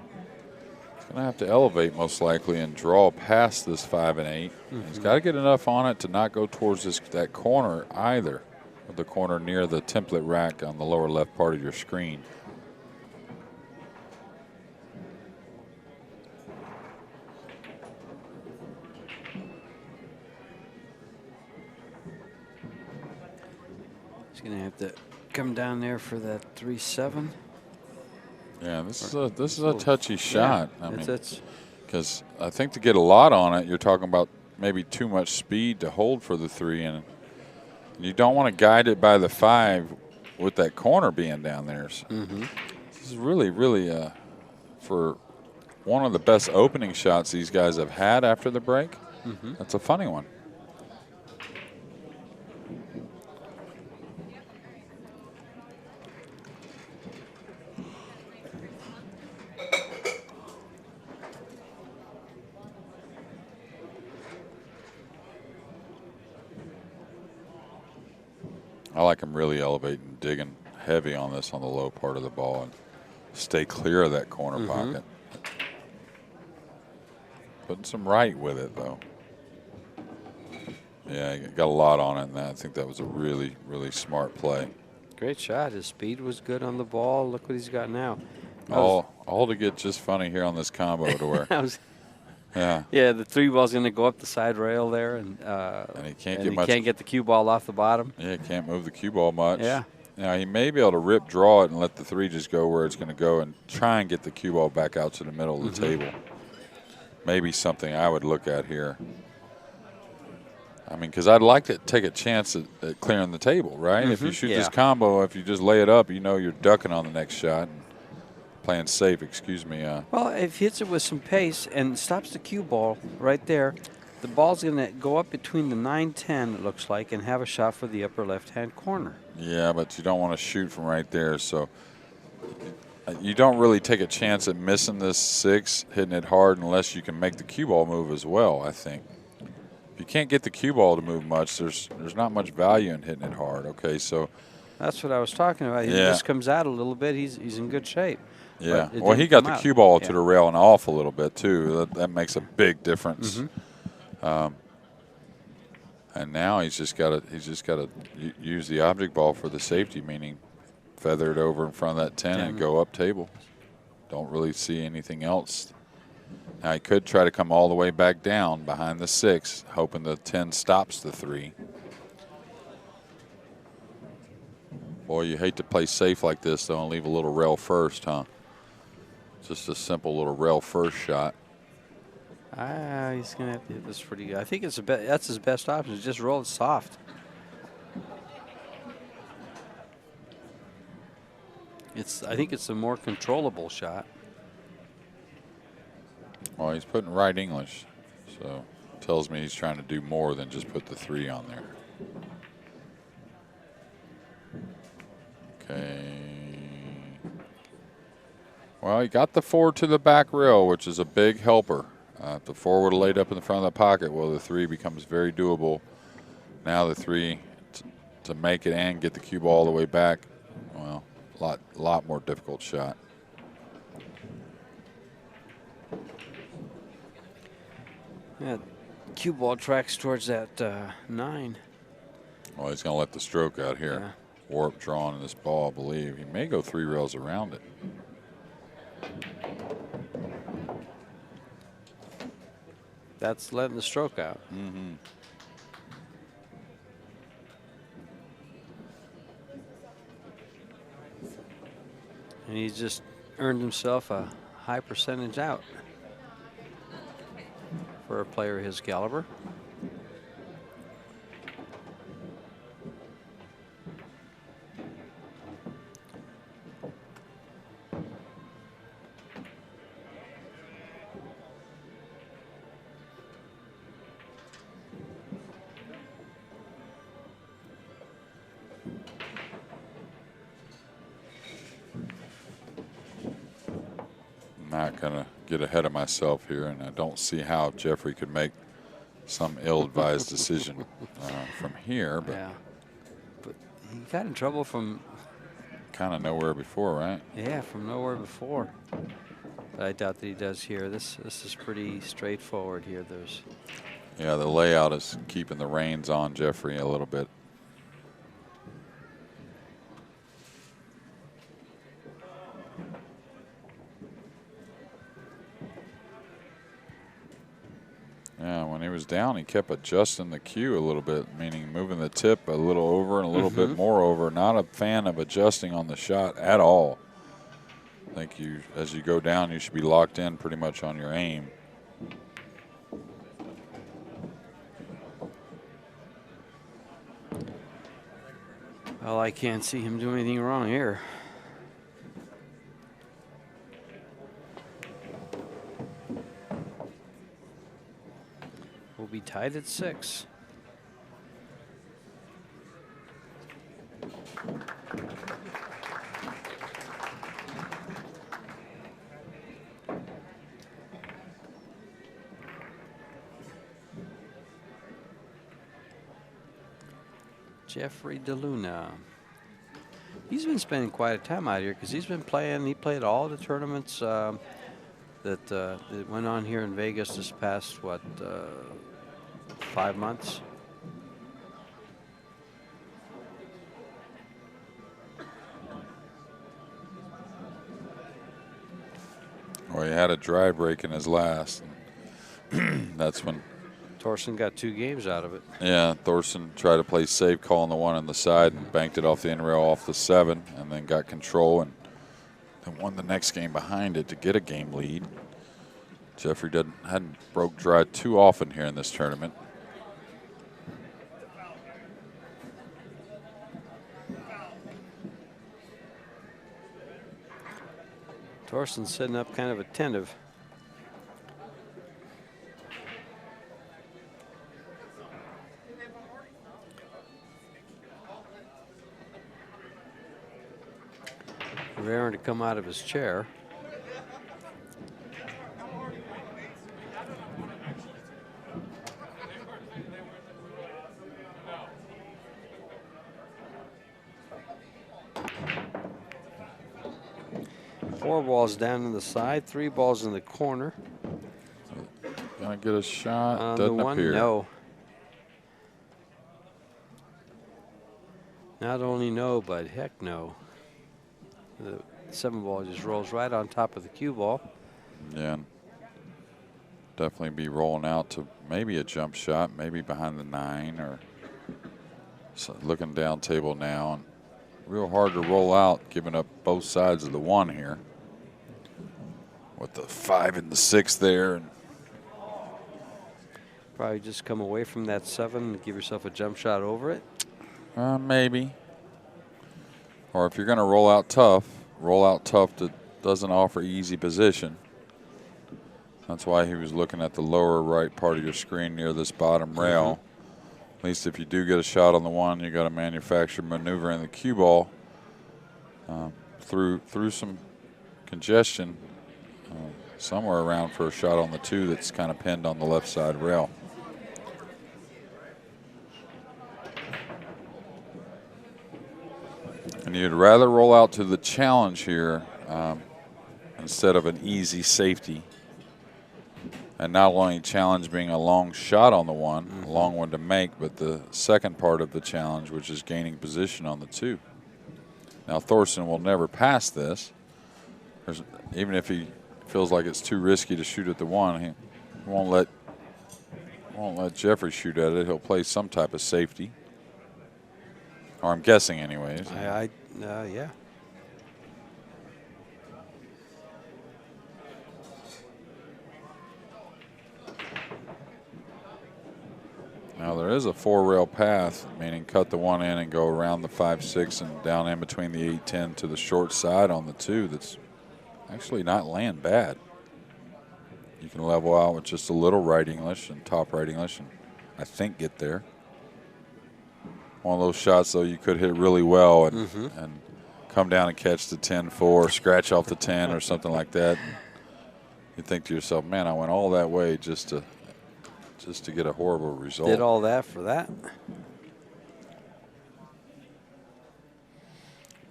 he's going to have to elevate most likely and draw past this 5 and 8. He's got to get enough on it to not go towards that corner either, the corner near the template rack on the lower left part of your screen. He's going to have to come down there for that 3-7. Yeah, this is a touchy shot. Yeah, I mean, it's because I think to get a lot on it, you're talking about maybe too much speed to hold for the 3, and you don't want to guide it by the 5 with that corner being down there. So this is really, really for one of the best opening shots these guys have had after the break. That's a funny one. I like him really elevating, digging heavy on this on the low part of the ball and stay clear of that corner pocket. Putting some right with it, though. Yeah, he got a lot on it, and I think that was a really, really smart play. great shot. His speed was good on the ball. Look what he's got now. All to get just funny here on this combo to where. Yeah, the 3 ball's going to go up the side rail there, and he can't get the cue ball off the bottom. Yeah, he can't move the cue ball much. Yeah. Now, he may be able to rip draw it and let the 3 just go where it's going to go and try and get the cue ball back out to the middle of the table. Maybe something I would look at here. I mean, because I'd like to take a chance at clearing the table, right? If you shoot this combo, if you just lay it up, you know you're ducking on the next shot. Playing safe, excuse me. Well, if he hits it with some pace and stops the cue ball right there, the ball's going to go up between the 9-10, it looks like, and have a shot for the upper left-hand corner. Yeah, but you don't want to shoot from right there, so you don't really take a chance at missing this 6, hitting it hard, unless you can make the cue ball move as well, I think. If you can't get the cue ball to move much, there's not much value in hitting it hard, okay? So that's what I was talking about. He just comes out a little bit. He's in good shape. Yeah, well, he got the cue ball to the rail and off a little bit, too. That makes a big difference. And now he's just got to use the object ball for the safety, meaning feather it over in front of that 10 and go up table. Don't really see anything else. Now he could try to come all the way back down behind the 6, hoping the 10 stops the 3. Boy, you hate to play safe like this, though, and leave a little rail first, huh? Just a simple little rail first shot. He's going to have to hit this pretty good. I think that's his best option, is just roll it soft. I think it's a more controllable shot. Well, he's putting right English, so tells me he's trying to do more than just put the 3 on there. Okay. Well, he got the 4 to the back rail, which is a big helper. If the 4 would have laid up in the front of the pocket, well, the 3 becomes very doable. Now the 3 to make it and get the cue ball all the way back, well, lot more difficult shot. Yeah, cue ball tracks towards that 9. Well, he's going to let the stroke out here. Yeah. Warp drawn in this ball, I believe. He may go 3 rails around it. That's letting the stroke out. And he's just earned himself a high percentage out for a player his caliber. Not going to get ahead of myself here, and I don't see how Jeffrey could make some ill-advised decision from here. But, yeah, but he got in trouble from kind of nowhere before, right? Yeah, from nowhere before. But I doubt that he does here. This is pretty straightforward here. Yeah, the layout is keeping the reins on Jeffrey a little bit. Yeah, when he was down, he kept adjusting the cue a little bit, meaning moving the tip a little over and a little bit more over. Not a fan of adjusting on the shot at all. I think as you go down, you should be locked in pretty much on your aim. Well, I can't see him do anything wrong here. We'll be tied at 6. Jeffrey DeLuna. He's been spending quite a time out here because he's been playing. He played all the tournaments that went on here in Vegas this past, 5 months. Well, he had a dry break in his last. That's when Thorsten got 2 games out of it. Yeah, Thorsten tried to play safe, calling the one on the side and banked it off the end rail off the 7, and then got control and then won the next game behind it to get a game lead. Jeffrey hadn't broke dry too often here in this tournament. Thorsten's sitting up kind of attentive. Raring to come out of his chair. Four balls down in the side, 3 balls in the corner. Gonna get a shot. On Doesn't the one, appear. no. Not only no, but heck no. The 7 ball just rolls right on top of the cue ball. Yeah. Definitely be rolling out to maybe a jump shot, maybe behind the 9, or so looking down table now. And real hard to roll out, giving up both sides of the 1 here. With the 5 and the 6 there. And Probably just come away from that 7 and give yourself a jump shot over it. maybe. Or if you're going to roll out tough that doesn't offer easy position. That's why he was looking at the lower right part of your screen near this bottom rail. At least if you do get a shot on the 1, you got to manufacture maneuvering the cue ball through some congestion somewhere around for a shot on the 2 that's kind of pinned on the left side rail. And you'd rather roll out to the challenge here instead of an easy safety. And not only challenge being a long shot on the 1, a long one to make, but the second part of the challenge, which is gaining position on the 2. Now Thorsten will never pass this. Even if he feels like it's too risky to shoot at the 1, he won't let Jeffrey shoot at it. He'll play some type of safety. Or I'm guessing anyways. Yeah. Now there is a 4-rail path, meaning cut the 1 in and go around the 5-6 and down in between the 8-10 to the short side on the 2. That's actually not laying bad. You can level out with just a little right English and top right English and I think get there. One of those shots, though, you could hit really well and come down and catch the 10-4, scratch off the 10 or something like that. And you think to yourself, man, I went all that way just to get a horrible result. Did all that for that.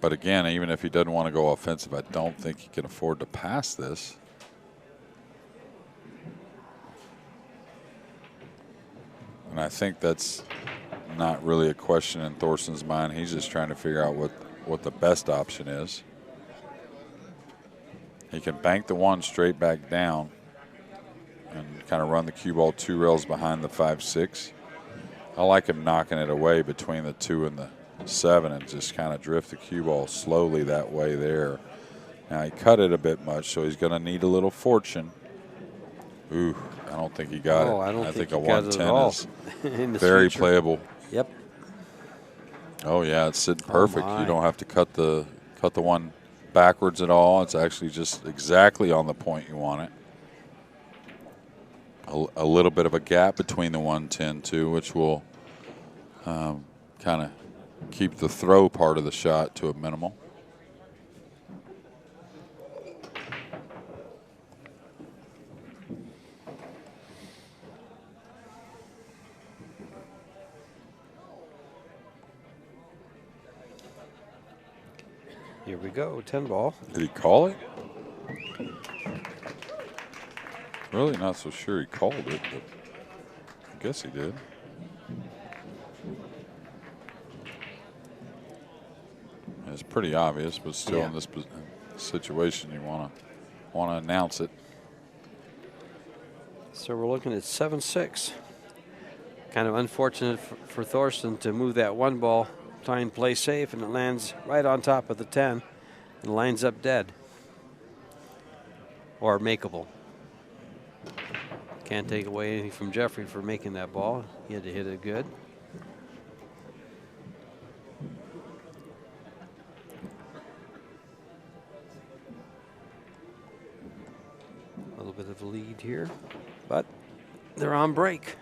But again, even if he doesn't want to go offensive, I don't think he can afford to pass this. And I think that's not really a question in Thorsten's mind. He's just trying to figure out what the best option is. He can bank the 1 straight back down and kind of run the cue ball 2 rails behind the 5-6. I like him knocking it away between the 2 and the 7 and just kind of drift the cue ball slowly that way there. Now he cut it a bit much, so he's going to need a little fortune. Ooh, I don't think he got it. I think a he got it at 110 all. is In the very future. playable. Yep. Oh yeah, it's sitting perfect. my. You don't have to cut the 1 backwards at all. It's actually just exactly on the point you want it. A little bit of a gap between the 110 too, which will kind of keep the throw part of the shot to a minimal. Here we go, 10 ball. Did he call it? Really not so sure he called it, but I guess he did. It's pretty obvious, but still in this situation, you want to announce it. So we're looking at 7-6. Kind of unfortunate for Thorsten to move that 1 ball, try and play safe, and it lands right on top of the 10 and lines up dead. Or makeable. Can't take away anything from Jeffrey for making that ball. He had to hit it good. A little bit of a lead here, but they're on break.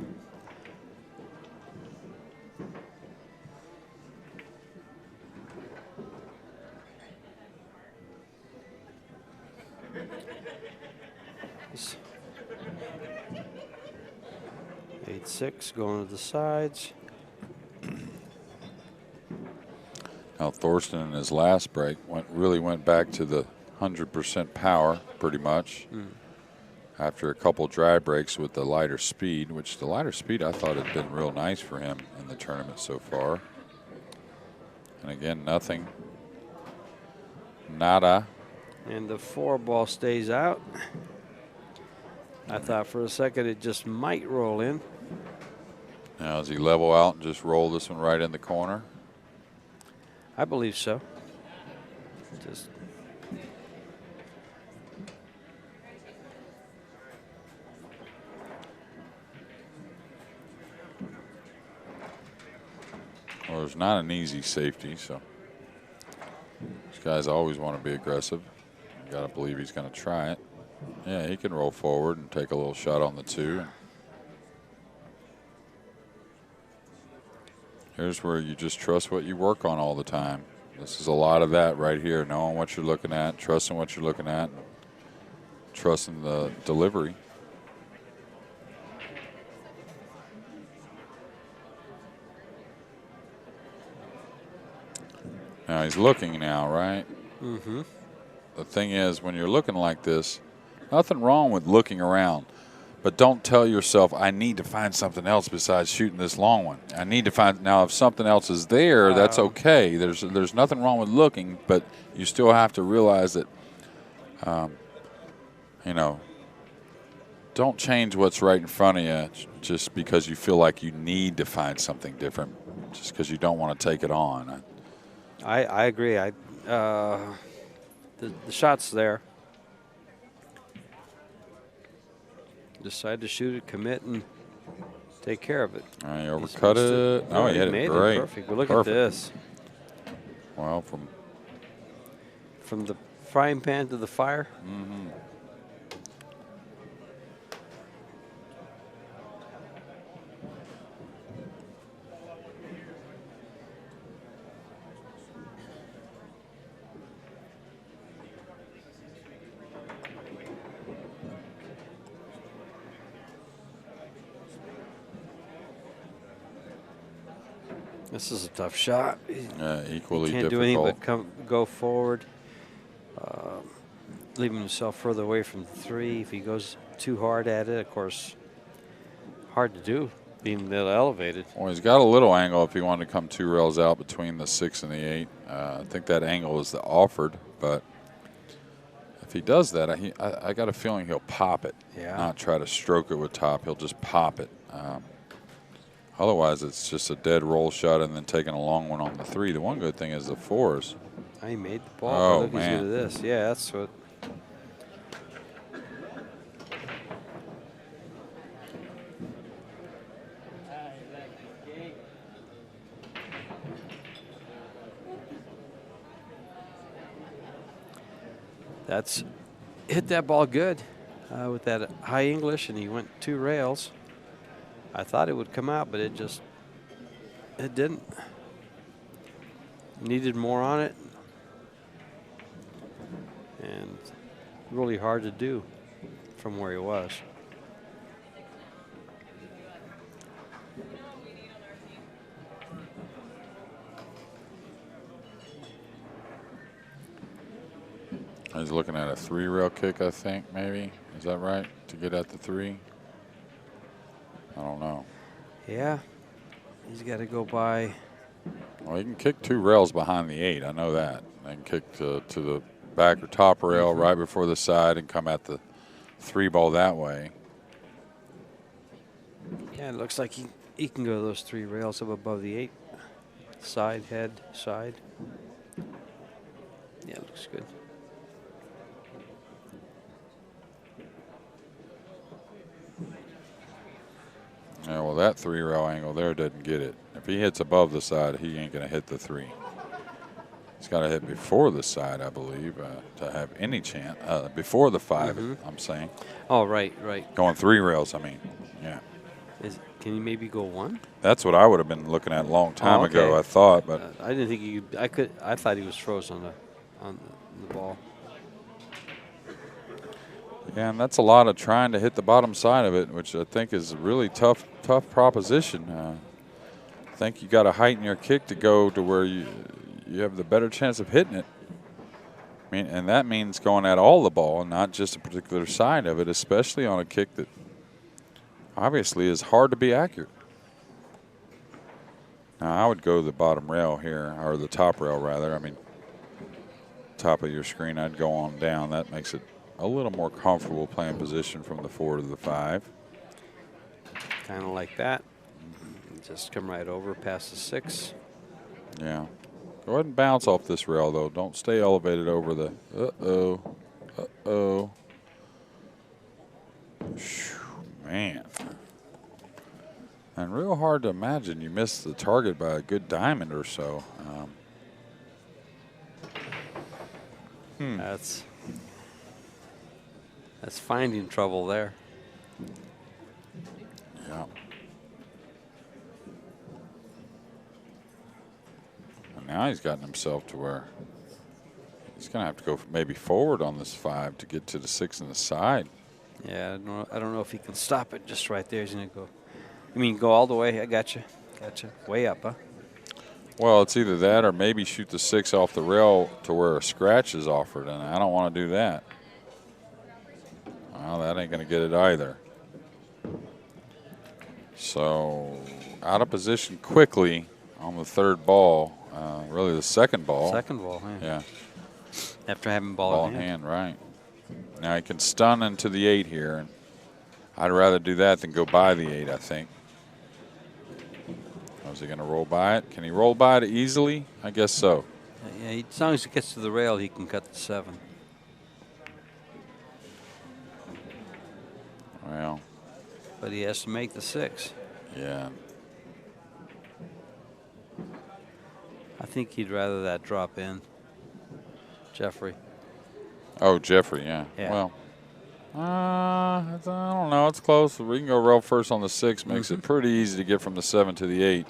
This 8-6 going to the sides. Now Thorsten in his last break really went back to the 100% power pretty much after a couple dry breaks with the lighter speed, which the lighter speed I thought had been real nice for him in the tournament so far. And again, nothing. Nada. And the 4 ball stays out. I thought for a second it just might roll in. Now does he level out and just roll this one right in the corner? I believe so. Just Well, there's not an easy safety, so these guys always want to be aggressive. You got to believe he's going to try it. Yeah, he can roll forward and take a little shot on the 2. Here's where you just trust what you work on all the time. This is a lot of that right here, knowing what you're looking at, trusting what you're looking at, trusting the delivery. Now he's looking now, right? mm-hmm. The thing is, when you're looking like this, nothing wrong with looking around. But don't tell yourself, I need to find something else besides shooting this long one. I need to find, now if something else is there, that's okay. There's nothing wrong with looking, but you still have to realize that, you know, don't change what's right in front of you just because you feel like you need to find something different, just because you don't want to take it on. I agree. The shot's there. Decide to shoot it, commit, and take care of it. He overcut it. No, he hit made it great. Perfect. But look Perfect. at this. Well, from the frying pan to the fire. Mm-hmm. This is a tough shot. Equally Can't difficult. do anything but go forward, leaving himself further away from the 3. If he goes too hard at it, of course, hard to do, being that elevated. Well, he's got a little angle if he wanted to come 2 rails out between the 6 and the 8. I think that angle is the offered, but if he does that, I got a feeling he'll pop it. Yeah. Not try to stroke it with top. He'll just pop it. Otherwise, it's just a dead roll shot and then taking a long one on the 3. The one good thing is the 4s. He made the ball. Oh, Look, man. he's good at this. Yeah, that's what. That's hit that ball good with that high English, and he went 2 rails. I thought it would come out, but it didn't. Needed more on it, and really hard to do from where he was. He's looking at a 3-rail kick, I think, maybe. Is that right, to get at the 3? I don't know. Yeah, he's got to go by. Well, he can kick 2 rails behind the 8. I know that. And kick to the back or top rail right before the side and come at the 3 ball that way. Yeah, it looks like he can go those 3 rails up above the 8. Side, head, side. Yeah, it looks good. Yeah, well, that 3-rail angle there didn't get it. If he hits above the side, he ain't going to hit the 3. He's got to hit before the side, I believe, to have any chance. Before the 5, I'm saying. Oh, right, right. Going 3 rails, I mean. Yeah. Can you maybe go 1? That's what I would have been looking at a long time okay. ago, I thought. But I didn't think you. I thought he was frozen on the ball. yeah, and that's a lot of trying to hit the bottom side of it, which I think is a really tough proposition. I think you got to heighten your kick to go to where you have the better chance of hitting it. I mean, and that means going at all the ball, and not just a particular side of it, especially on a kick that obviously is hard to be accurate. Now, I would go the bottom rail here, or the top rail rather. I mean, top of your screen, I'd go on down. That makes it a little more comfortable playing position from the 4 to the 5. Kind of like that. Just come right over past the 6. Yeah. Go ahead and bounce off this rail, though. Don't stay elevated over the uh-oh. Man. And real hard to imagine you missed the target by a good diamond or so. That's finding trouble there. Yeah. And now he's gotten himself to where he's going to have to go maybe forward on this 5 to get to the 6 on the side. Yeah, I don't know if he can stop it just right there. He's going to go. You mean go all the way? I got you. Gotcha. Way up, huh? Well, it's either that or maybe shoot the 6 off the rail to where a scratch is offered, and I don't want to do that. Well, that ain't going to get it either. So, out of position quickly on the 3rd ball, really the 2nd ball. 2nd ball, yeah. After having ball in hand, right. Now he can stun into the 8 here, and I'd rather do that than go by the 8, I think. Is he going to roll by it? Can he roll by it easily? I guess so. Yeah, as long as he gets to the rail, he can cut the 7. Well. But he has to make the 6. Yeah. I think he'd rather that drop in. Jeffrey. Oh, Jeffrey, yeah. Yeah. Well, I don't know. It's close. We can go rail first on the 6. Makes it pretty easy to get from the 7 to the 8.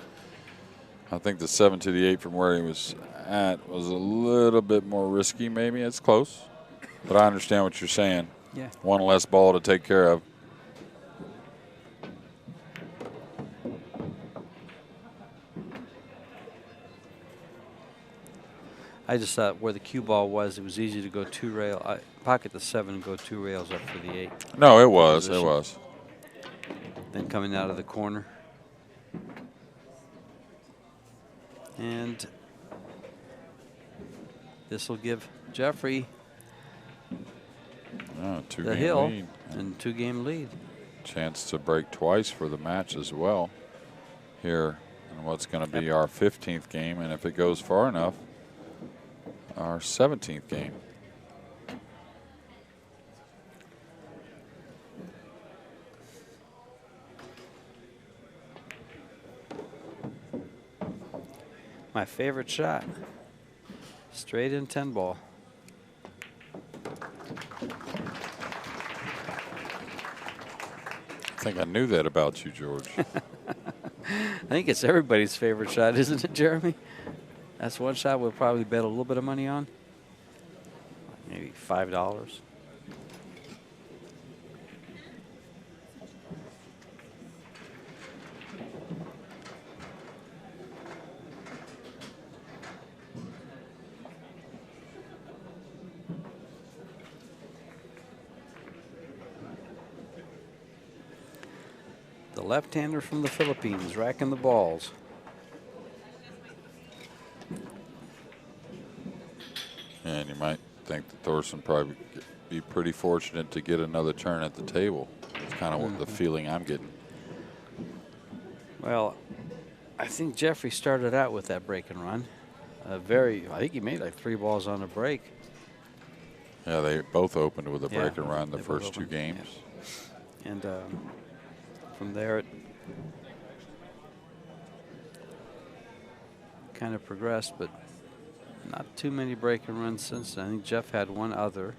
I think the 7 to the 8 from where he was at was a little bit more risky, maybe. It's close. But I understand what you're saying. Yeah. One less ball to take care of. I just thought where the cue ball was, it was easy to go 2 rail. Pocket the 7 and go 2 rails up for the 8. No, it was. It Position. was. Then coming out of the corner. And this will give Jeffrey Oh, the 2-game hill lead. and 2-game lead. Chance to break twice for the match as well here in what's going to be our 15th game. And if it goes far enough, our 17th game. My favorite shot. Straight in 10 ball. I think I knew that about you, George. I think it's everybody's favorite shot, isn't it, Jeremy? That's one shot we'll probably bet a little bit of money on. Maybe $5. The left-hander from the Philippines racking the balls. And you might think that Thorsten probably be pretty fortunate to get another turn at the table. It's kind of what the feeling I'm getting. Well, I think Jeffrey started out with that break and run. I think he made like 3 balls on a break. Yeah, they both opened with a Yeah, break and run the they both first 2 opened, games. yeah. And from there, it kind of progressed, but not too many break and runs since then. I think Jeff had one other.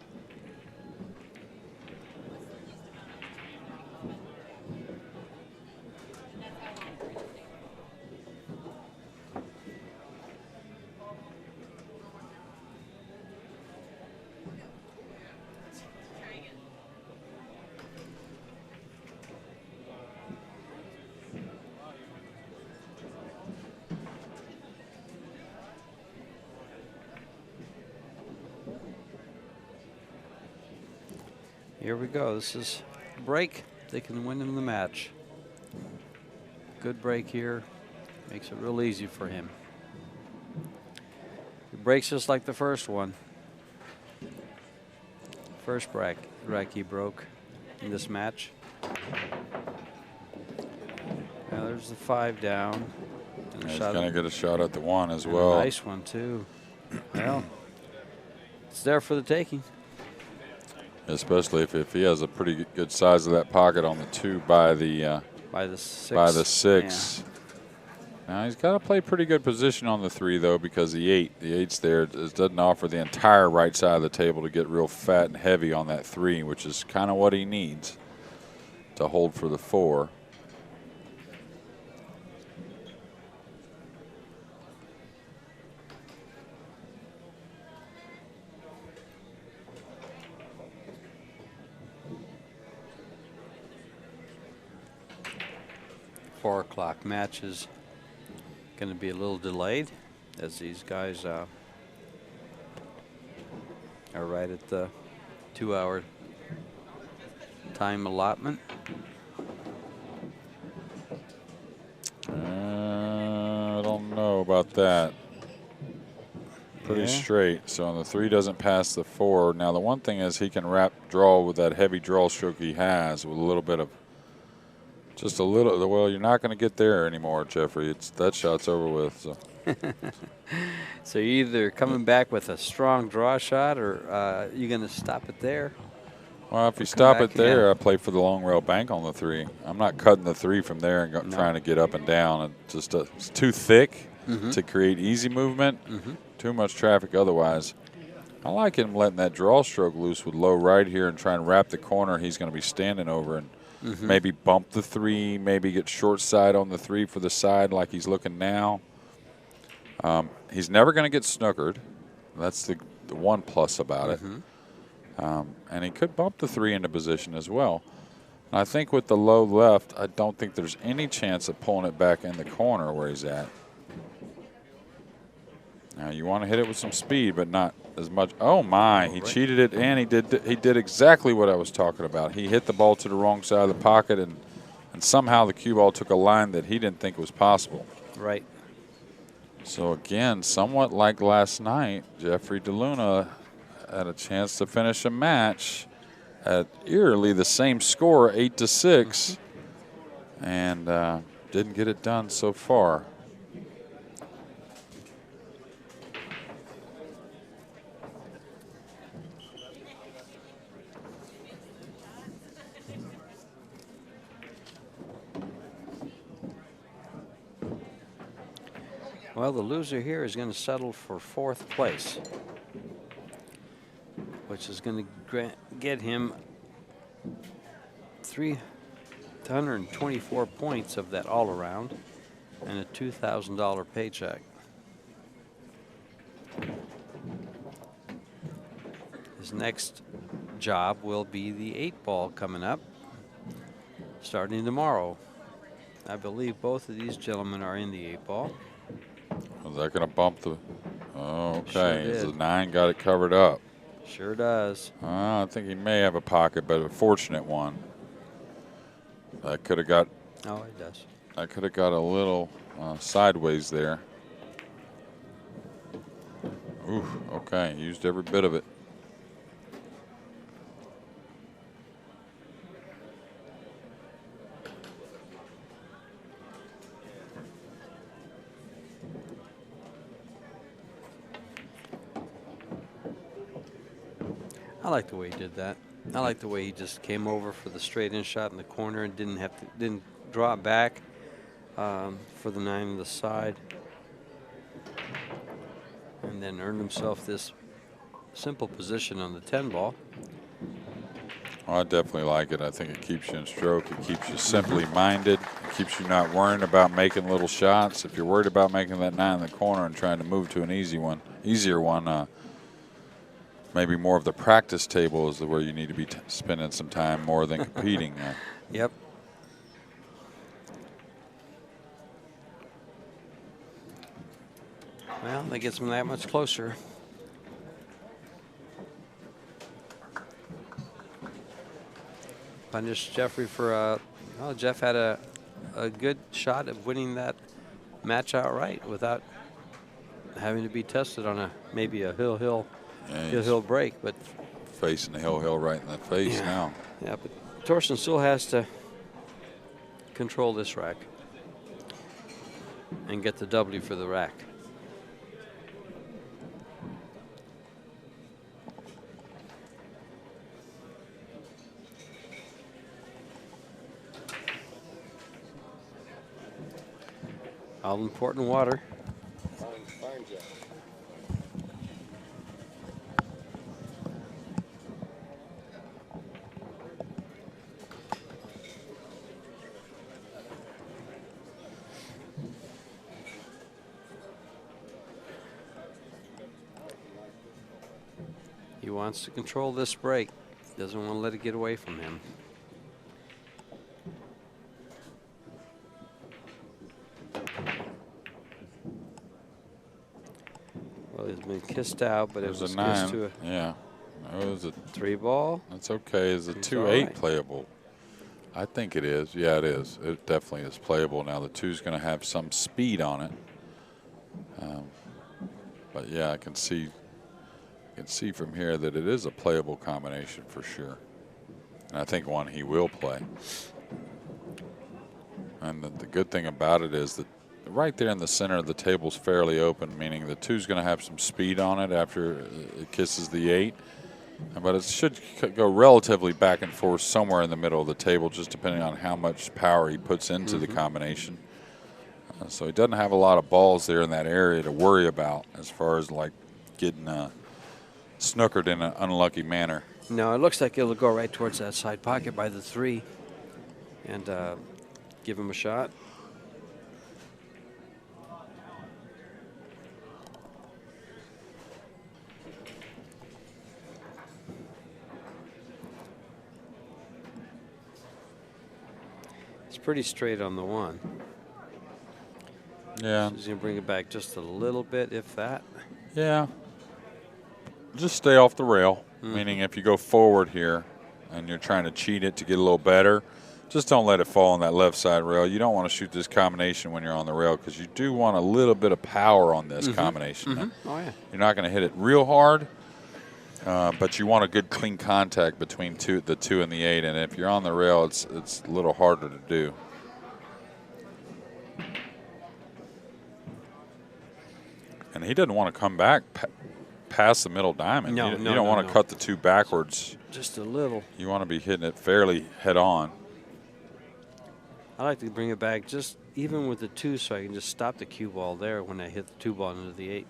Here we go. This is a break. They can win in the match. Good break here. Makes it real easy for him. He breaks just like the first one. First rack he broke in this match. Now there's the 5 down. And He's going to get a shot at the 1 as well. A nice one, too. Well, it's there for the taking. Especially if he has a pretty good size of that pocket on the 2 by the 6. By the 6. Yeah. Now he's got to play pretty good position on the 3 though, because the 8's there. It doesn't offer the entire right side of the table to get real fat and heavy on that 3, which is kind of what he needs to hold for the 4. Four o'clock match is going to be a little delayed as these guys are right at the 2-hour time allotment. I don't know about that. Pretty straight. So the 3 doesn't pass the 4. Now the one thing is he can draw with that heavy draw stroke he has with a little bit of just a little. Well, you're not going to get there anymore, Jeffrey. That shot's over with. So. So you're either coming back with a strong draw shot or you're going to stop it there. Well, if you stop it back there, in. I play for the long rail bank on the 3. I'm not cutting the 3 from there and trying to get up and down. It's too thick to create easy movement. Too much traffic otherwise. I like him letting that draw stroke loose with low right here and try and wrap the corner he's going to be standing over and maybe bump the 3, maybe get short side on the 3 for the side like he's looking now. He's never going to get snookered. That's the one plus about it. And he could bump the 3 into position as well. And I think with the low left, I don't think there's any chance of pulling it back in the corner where he's at. Now you want to hit it with some speed, but not as much. Oh my! He cheated it, and he did exactly what I was talking about. He hit the ball to the wrong side of the pocket, and somehow the cue ball took a line that he didn't think was possible. Right. So again, somewhat like last night, Jeffrey DeLuna had a chance to finish a match at eerily the same score, 8-6, and didn't get it done so far. Well, the loser here is going to settle for 4th place, which is going to get him 324 points of that all-around and a $2,000 paycheck. His next job will be the 8-ball coming up, starting tomorrow. I believe both of these gentlemen are in the 8-ball. Is that going to bump the? Oh, okay. Sure The 9 got it covered up. Sure does. I think he may have a pocket, but a fortunate one. That could have got. Oh, it does. I could have got a little sideways there. Ooh, okay. Used every bit of it. I like the way he did that. I like the way he just came over for the straight-in shot in the corner and didn't draw it back for the 9 on the side, and then earned himself this simple position on the 10-ball. Well, I definitely like it. I think it keeps you in stroke. It keeps you simply minded. It keeps you not worrying about making little shots. If you're worried about making that 9 in the corner and trying to move to an easier one, maybe more of the practice table is where you need to be spending some time more than competing. Yep. Well, that gets him that much closer. Punished Jeffrey for well, Jeff had a good shot at winning that match outright without having to be tested on maybe a hill break, but facing the hill right in the face now. Yeah, but Thorsten still has to control this rack and get the W for the rack. All important water. He wants to control this break. Doesn't want to let it get away from him. Well, he's been kissed out, but it was a kissed 9. to a Yeah. It was a 3-ball. That's okay. Is a 2-8 right. playable? I think it is. Yeah, it is. It definitely is playable. Now the 2's going to have some speed on it. But yeah, I can see from here that it is a playable combination for sure. And I think one he will play. And the good thing about it is that right there in the center of the table is fairly open, meaning the 2's going to have some speed on it after it kisses the 8. But it should go relatively back and forth somewhere in the middle of the table, just depending on how much power he puts into the combination. So he doesn't have a lot of balls there in that area to worry about as far as like getting snookered in an unlucky manner. No, it looks like it'll go right towards that side pocket by the 3 and give him a shot. It's pretty straight on the 1. Yeah. So he's going to bring it back just a little bit, if that. Yeah. Just stay off the rail, meaning if you go forward here and you're trying to cheat it to get a little better, just don't let it fall on that left side rail. You don't want to shoot this combination when you're on the rail because you do want a little bit of power on this combination. Oh, yeah. You're not going to hit it real hard, but you want a good clean contact between the 2 and the 8. And if you're on the rail, it's a little harder to do. And he doesn't want to come back past the middle diamond. No, you don't want to cut the 2 backwards. Just a little. You want to be hitting it fairly head on. I like to bring it back just even with the 2 so I can just stop the cue ball there when I hit the 2 ball into the 8.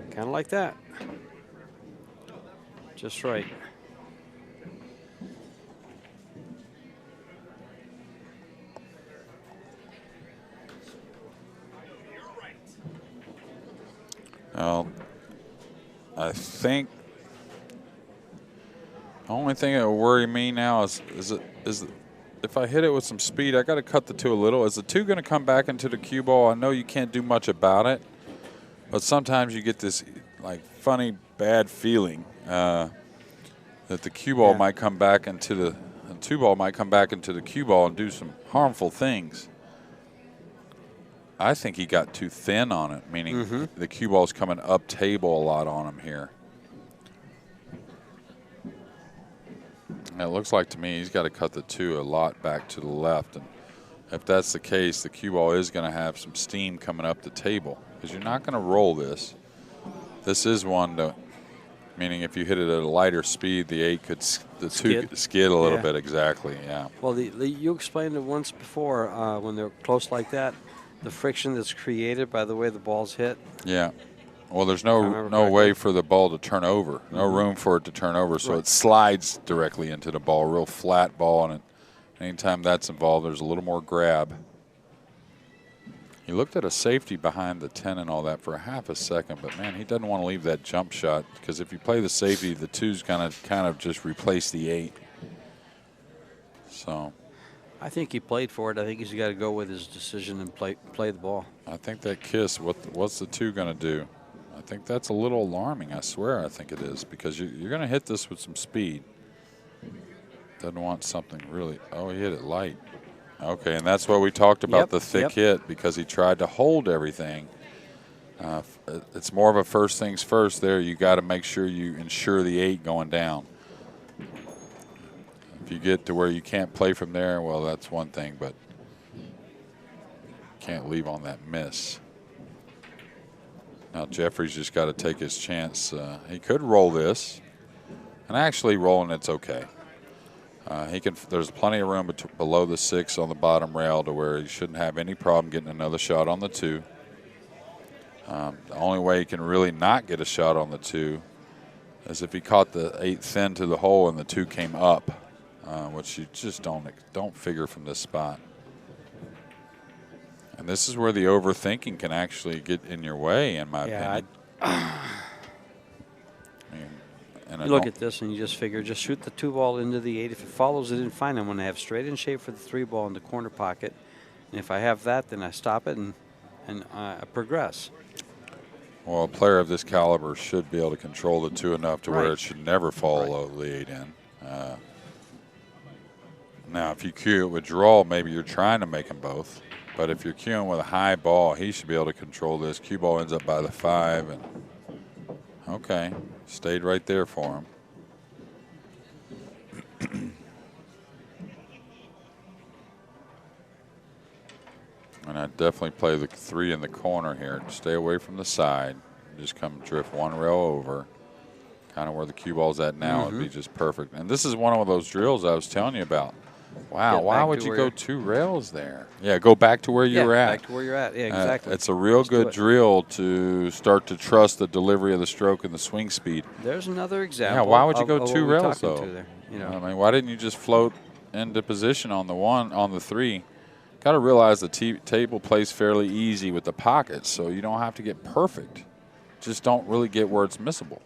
Kind of like that. Just right. Well, I think the only thing that will worry me now is if I hit it with some speed, I got to cut the 2 a little. Is the 2 going to come back into the cue ball? I know you can't do much about it, but sometimes you get this like funny bad feeling that the cue ball might come back into the 2 ball might come back into the cue ball and do some harmful things. I think he got too thin on it, meaning the cue ball's coming up table a lot on him here. And it looks like to me he's got to cut the 2 a lot back to the left. And if that's the case, the cue ball is going to have some steam coming up the table because you're not going to roll this. This is one to, meaning if you hit it at a lighter speed, the 8 could, the 2 could skid a little bit, exactly, yeah. Well, you explained it once before when they're close like that. The friction that's created by the way the ball's hit. Yeah. Well, there's no way for the ball to turn over, no room for it to turn over, so it slides directly into the ball, real flat ball, and anytime that's involved, there's a little more grab. He looked at a safety behind the 10 and all that for a half a second, but man, he doesn't want to leave that jump shot because if you play the safety, the 2's kind of just replace the 8. So. I think he played for it. I think he's got to go with his decision and play the ball. I think that kiss, what's the 2 going to do? I think that's a little alarming. I swear I think it is because you're going to hit this with some speed. Doesn't want something really. Oh, he hit it light. Okay, and that's what we talked about, the thick hit, because he tried to hold everything. It's more of a first things first there. You got to make sure you ensure the 8 going down. If you get to where you can't play from there, well, that's one thing, but can't leave on that miss. Now Jeffrey's just got to take his chance. He could roll this, and actually rolling it's okay. He can. There's plenty of room below the 6 on the bottom rail to where he shouldn't have any problem getting another shot on the 2. The only way he can really not get a shot on the 2 is if he caught the 8 thin to the hole and the 2 came up, which you just don't figure from this spot. And this is where the overthinking can actually get in your way, in my opinion. You look at this and you just figure, just shoot the 2 ball into the 8. If it follows it in, fine. I'm going to have straight in shape for the 3 ball in the corner pocket. And if I have that, then I stop it and I progress. Well, a player of this caliber should be able to control the 2 enough to where it should never fall below the 8 in. Now, if you cue it with draw, maybe you're trying to make them both. But if you're cueing with a high ball, he should be able to control this. Cue ball ends up by the 5. And okay, stayed right there for him. And I definitely play the 3 in the corner here. Stay away from the side. Just come drift one rail over. Kind of where the cue ball's at now would be just perfect. And this is one of those drills I was telling you about. Wow, why would you go 2 rails there? Yeah, go back to where you were at. Back to where you're at. Yeah, exactly. It's a real good drill to start to trust the delivery of the stroke and the swing speed. There's another example. Yeah, why would you go 2 rails though? There, you know. I mean, why didn't you just float into position on the 3? Got to realize the table plays fairly easy with the pockets, so you don't have to get perfect. Just don't really get where it's missable.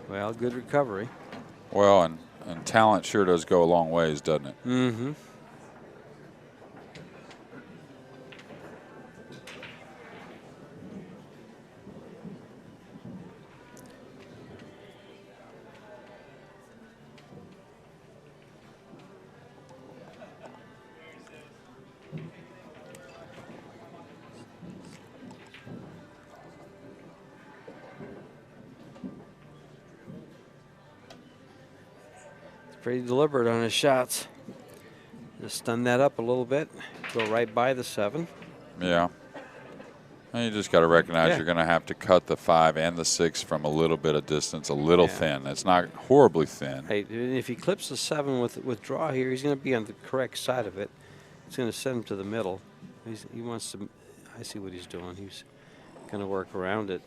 Well, good recovery. Well, and talent sure does go a long ways, doesn't it? Mm-hmm. Pretty deliberate on his shots. Just stun that up a little bit. Go right by the 7. Yeah. And you just got to recognize you're going to have to cut the 5 and the 6 from a little bit of distance, a little thin. It's not horribly thin. Hey, if he clips the 7 with draw here, he's going to be on the correct side of it. It's going to send him to the middle. He wants to. I see what he's doing. He's going to work around it.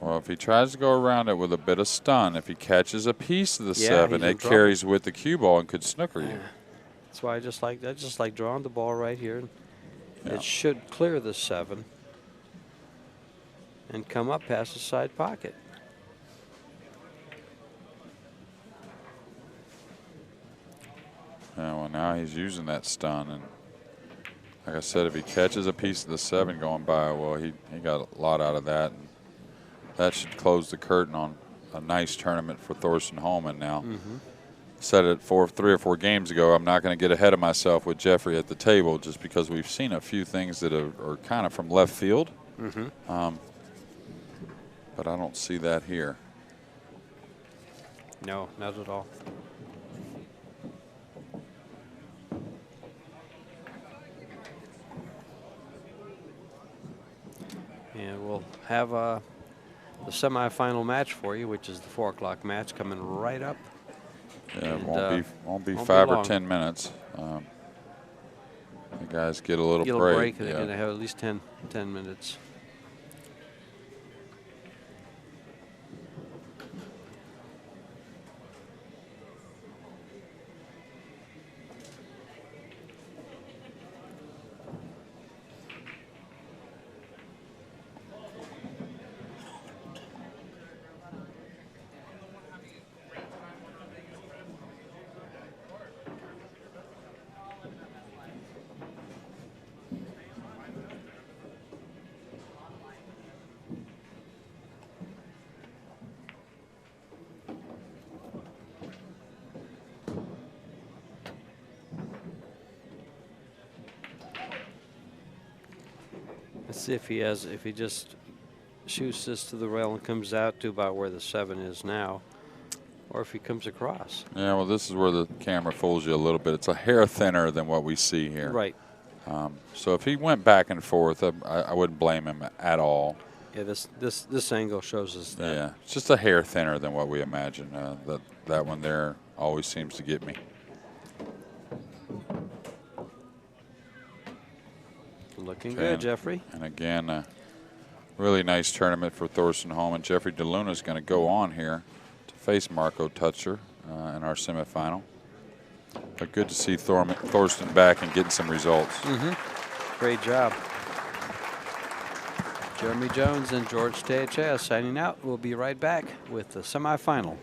Well, if he tries to go around it with a bit of stun, if he catches a piece of the 7, it carries with the cue ball and could snooker you. That's why I just like drawing the ball right here. It should clear the 7 and come up past the side pocket. Yeah, well, now he's using that stun, and like I said, if he catches a piece of the 7 going by, well, he got a lot out of that. And that should close the curtain on a nice tournament for Thorsten Hohmann now. Said it 3 or 4 games ago, I'm not going to get ahead of myself with Jeffrey at the table just because we've seen a few things that are kind of from left field. But I don't see that here. No, not at all. And we'll have the semifinal match for you, which is the 4 o'clock match coming right up. Yeah, it won't be 5 or 10 minutes. The guys get a little break. They're going to have at least 10 minutes. Let's see if he just shoots this to the rail and comes out to about where the 7 is now, or if he comes across. Yeah, well, this is where the camera fools you a little bit. It's a hair thinner than what we see here. Right. So if he went back and forth, I wouldn't blame him at all. Yeah, this angle shows us that. Yeah, it's just a hair thinner than what we imagine. That one there always seems to get me. Looking good, Jeffrey. And again, a really nice tournament for Thorsten Hohmann. Jeffrey DeLuna is going to go on here to face Marco Tutcher in our semifinal. But good to see Thorsten back and getting some results. Great job. Jeremy Jones and George Teaches signing out. We'll be right back with the semifinal.